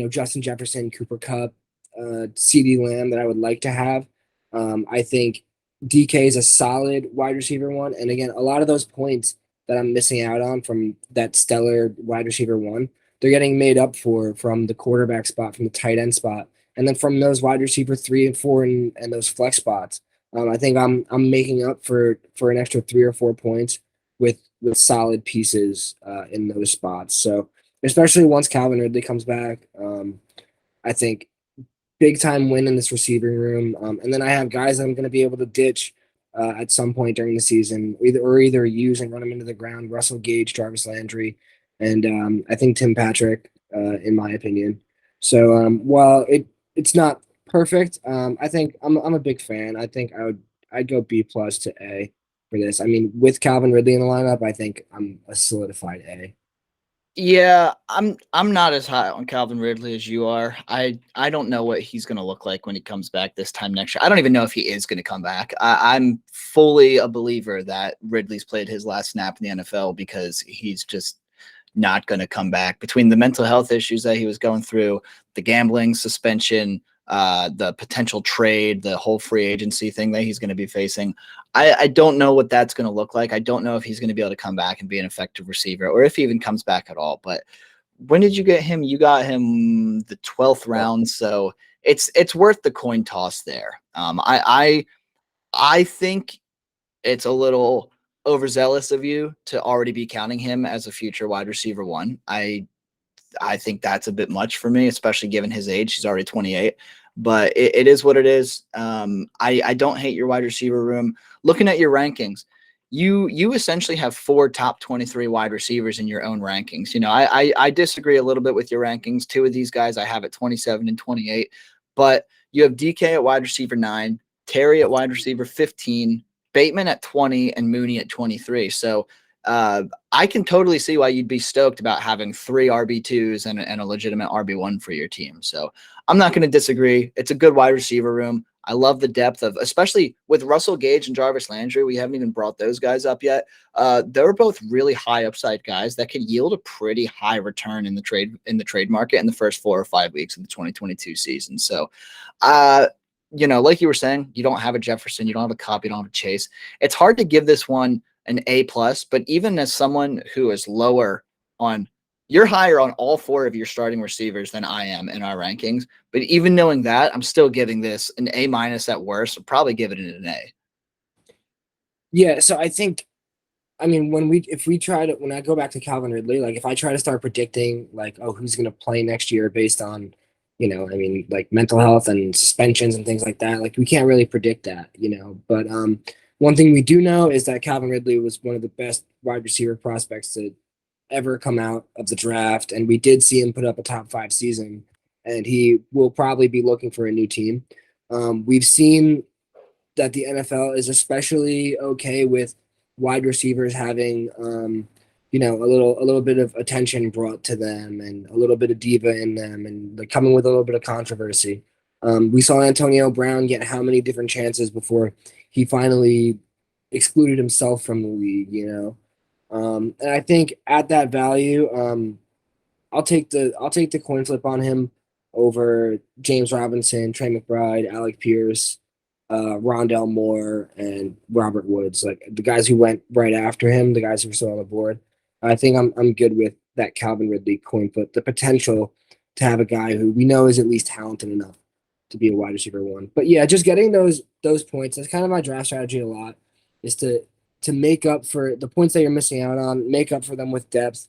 Justin Jefferson, Cooper Kupp, CeeDee Lamb that I would like to have, I think DK is a solid wide receiver one. And again, a lot of those points that I'm missing out on from that stellar wide receiver one, they're getting made up from the quarterback spot, from the tight end spot, and then from those wide receiver 3 and 4 and those flex spots. I think I'm making up for an extra 3 or 4 points with solid pieces in those spots. So especially once Calvin Ridley comes back, I think big time win in this receiving room. And then I have guys that I'm going to be able to ditch at some point during the season, either use and run them into the ground. Russell Gage, Jarvis Landry, and I think Tim Patrick, in my opinion. So while it's not perfect, I think I'm a big fan. I think I'd go B plus to A for this. I mean, with Calvin Ridley in the lineup, I think I'm a solidified A. Yeah, I'm not as high on Calvin Ridley as you are. I don't know what he's going to look like when he comes back this time next year. I don't even know if he is going to come back. I'm fully a believer that Ridley's played his last snap in the NFL because he's just not going to come back. Between the mental health issues that he was going through, the gambling suspension, the potential trade, the whole free agency thing that he's going to be facing. I don't know what that's going to look like. I don't know if he's going to be able to come back and be an effective receiver, or if he even comes back at all. But when did you get him? You got him the 12th round, so it's worth the coin toss there. I think it's a little overzealous of you to already be counting him as a future wide receiver one. I think that's a bit much for me, especially given his age. He's already 28, but it is what it is. I don't hate your wide receiver room. Looking at your rankings, you essentially have 4 top 23 wide receivers in your own rankings. You know, I disagree a little bit with your rankings. 2 of these guys I have at 27 and 28, but you have DK at wide receiver 9, Terry at wide receiver 15, Bateman at 20, and Mooney at 23. So I can totally see why you'd be stoked about having 3 RB2s and a legitimate RB1 for your team. So I'm not going to disagree. It's a good wide receiver room. I love the depth of, especially with Russell Gage and Jarvis Landry. We haven't even brought those guys up yet. They're both really high upside guys that could yield a pretty high return in the trade market in the first 4 or 5 weeks of the 2022 season. So, you know, like you were saying, you don't have a Jefferson, you don't have a Cobb, you don't have a Chase. It's hard to give this one an A+, but even as someone who is lower on, you're higher on all 4 of your starting receivers than I am in our rankings. But even knowing that, I'm still giving this an A- at worst. I'll probably give it an A. Yeah, so I think, I mean, when I go back to Calvin Ridley, like if I try to start predicting like, oh, who's going to play next year based on, you know, I mean, like mental health and suspensions and things like that, like we can't really predict that, you know. But one thing we do know is that Calvin Ridley was one of the best wide receiver prospects to ever come out of the draft, and we did see him put up a top 5 season, and he will probably be looking for a new team. We've seen that the NFL is especially okay with wide receivers having you know, a little bit of attention brought to them and a little bit of diva in them, and like coming with a little bit of controversy. We saw Antonio Brown get how many different chances before he finally excluded himself from the league, you know. And I think at that value, I'll take the coin flip on him over James Robinson, Trey McBride, Alec Pierce, Rondell Moore, and Robert Woods, like the guys who went right after him, the guys who were still on the board. I think I'm good with that Calvin Ridley coin flip. The potential to have a guy who we know is at least talented enough to be a wide receiver one. But yeah, just getting those points. That's kind of my draft strategy a lot, is to make up for the points that you're missing out on, make up for them with depth,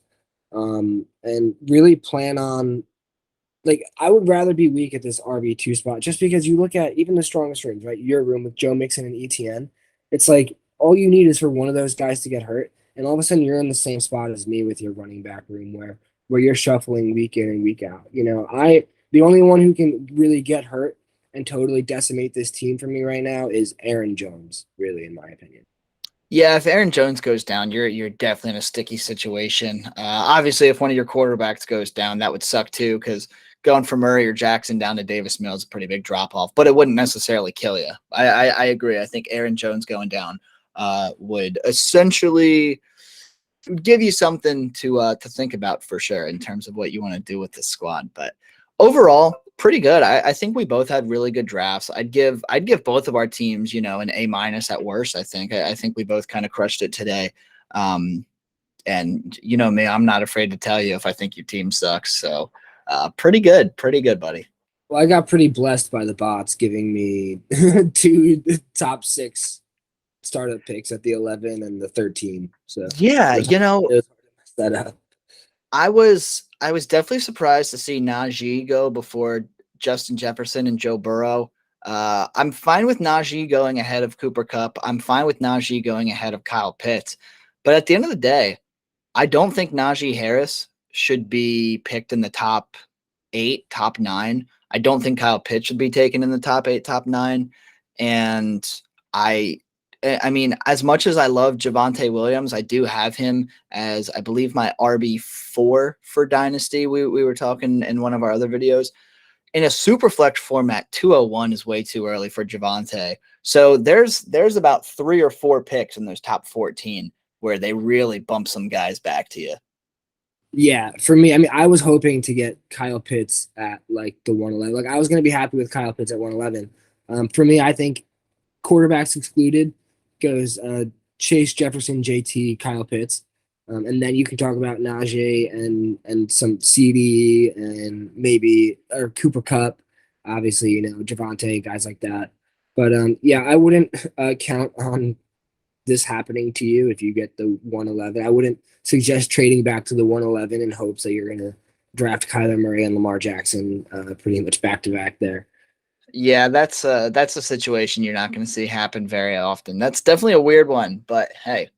and really plan on, like, I would rather be weak at this RB2 spot, just because you look at even the strongest rooms, right? Your room with Joe Mixon and ETN, it's like all you need is for one of those guys to get hurt, and all of a sudden you're in the same spot as me with your running back room where you're shuffling week in and week out. You know, the only one who can really get hurt and totally decimate this team for me right now is Aaron Jones, really, in my opinion. Yeah, if Aaron Jones goes down, you're definitely in a sticky situation. Obviously, if one of your quarterbacks goes down, that would suck too, because going from Murray or Jackson down to Davis Mills is a pretty big drop off. But it wouldn't necessarily kill you. I agree. I think Aaron Jones going down would essentially give you something to think about for sure in terms of what you want to do with the squad. But overall, pretty good. I think we both had really good drafts. I'd give both of our teams, you know, an A- at worst. I think we both kind of crushed it today. And you know me, I'm not afraid to tell you if I think your team sucks. So pretty good, buddy. Well, I got pretty blessed by the bots giving me 2 top 6 startup picks at the 11 and the 13. So Yeah, it was you know, hard to mess that up. I was definitely surprised to see Najee go before Justin Jefferson and Joe Burrow. I'm fine with Najee going ahead of Cooper Kupp. I'm fine with Najee going ahead of Kyle Pitts. But at the end of the day, I don't think Najee Harris should be picked in the top 8, top 9. I don't think Kyle Pitts should be taken in the top 8, top 9. And I mean, as much as I love Javonte Williams, I do have him as, I believe, my RB4 for Dynasty. We were talking in one of our other videos. In a Superflex format, 201 is way too early for Javonte. So there's about 3 or 4 picks in those top 14 where they really bump some guys back to you. Yeah, for me, I mean, I was hoping to get Kyle Pitts at like the 111. Like I was gonna be happy with Kyle Pitts at 111. For me, I think quarterbacks excluded goes Chase, Jefferson, JT, Kyle Pitts, and then you can talk about Najee and some CD and maybe or Cooper Cup, obviously Javante, guys like that. But yeah, I wouldn't count on this happening to you if you get the 111. I wouldn't suggest trading back to the 111 in hopes that you're going to draft Kyler Murray and Lamar Jackson pretty much back to back there. Yeah, that's a situation you're not going to see happen very often. That's definitely a weird one, but hey,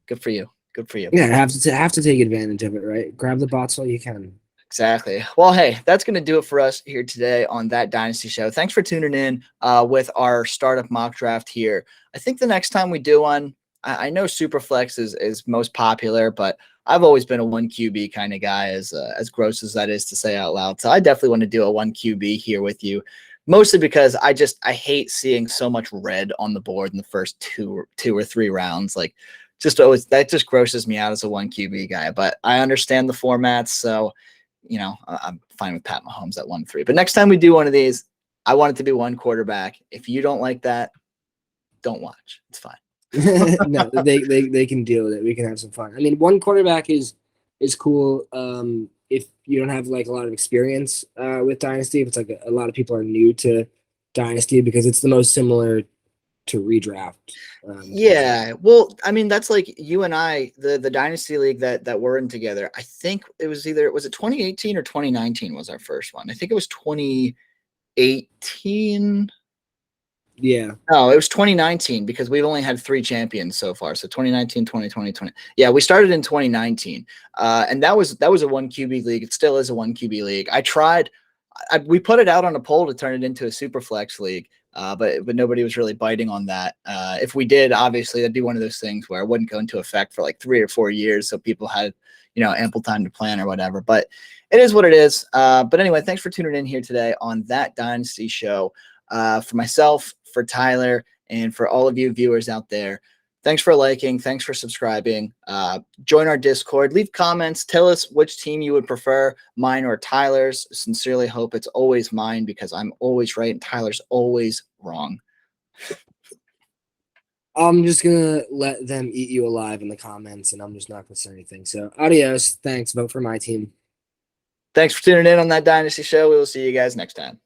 good for you. Good for you. Yeah, have to take advantage of it, right? Grab the bots while you can. Exactly. Well, hey, that's going to do it for us here today on That Dynasty Show. Thanks for tuning in with our startup mock draft here. I think the next time we do one, I know Superflex is most popular, but I've always been a 1 QB kind of guy, as gross as that is to say out loud. So I definitely want to do a 1 QB here with you, mostly because I hate seeing so much red on the board in the first two or three rounds. Like, just always that just grosses me out as a 1 QB guy. But I understand the formats, so I'm fine with Pat Mahomes at 1-3. But next time we do one of these, I want it to be one quarterback. If you don't like that, don't watch. It's fine. No, they can deal with it. We can have some fun. I mean, one quarterback is cool. If you don't have like a lot of experience with Dynasty, if it's like a lot of people are new to Dynasty because it's the most similar to redraft. Yeah, well, I mean, that's like you and I, the Dynasty League that we're in together. I think it was it 2018 or 2019 was our first one. I think it was 2018. Yeah. No, it was 2019 because we've only had 3 champions so far. So 2019, 2020, 20. Yeah, we started in 2019. And that was a 1 QB league. It still is a 1 QB league. We put it out on a poll to turn it into a super flex league. But nobody was really biting on that. If we did, obviously, that'd be one of those things where it wouldn't go into effect for like 3 or 4 years, so people had ample time to plan or whatever. But it is what it is. But anyway, thanks for tuning in here today on That Dynasty Show. For myself, for Tyler, and for all of you viewers out there, thanks for liking. Thanks for subscribing. Join our Discord. Leave comments. Tell us which team you would prefer, mine or Tyler's. Sincerely hope it's always mine because I'm always right and Tyler's always wrong. I'm just going to let them eat you alive in the comments, and I'm just not going to say anything. So, adios. Thanks. Vote for my team. Thanks for tuning in on That Dynasty Show. We will see you guys next time.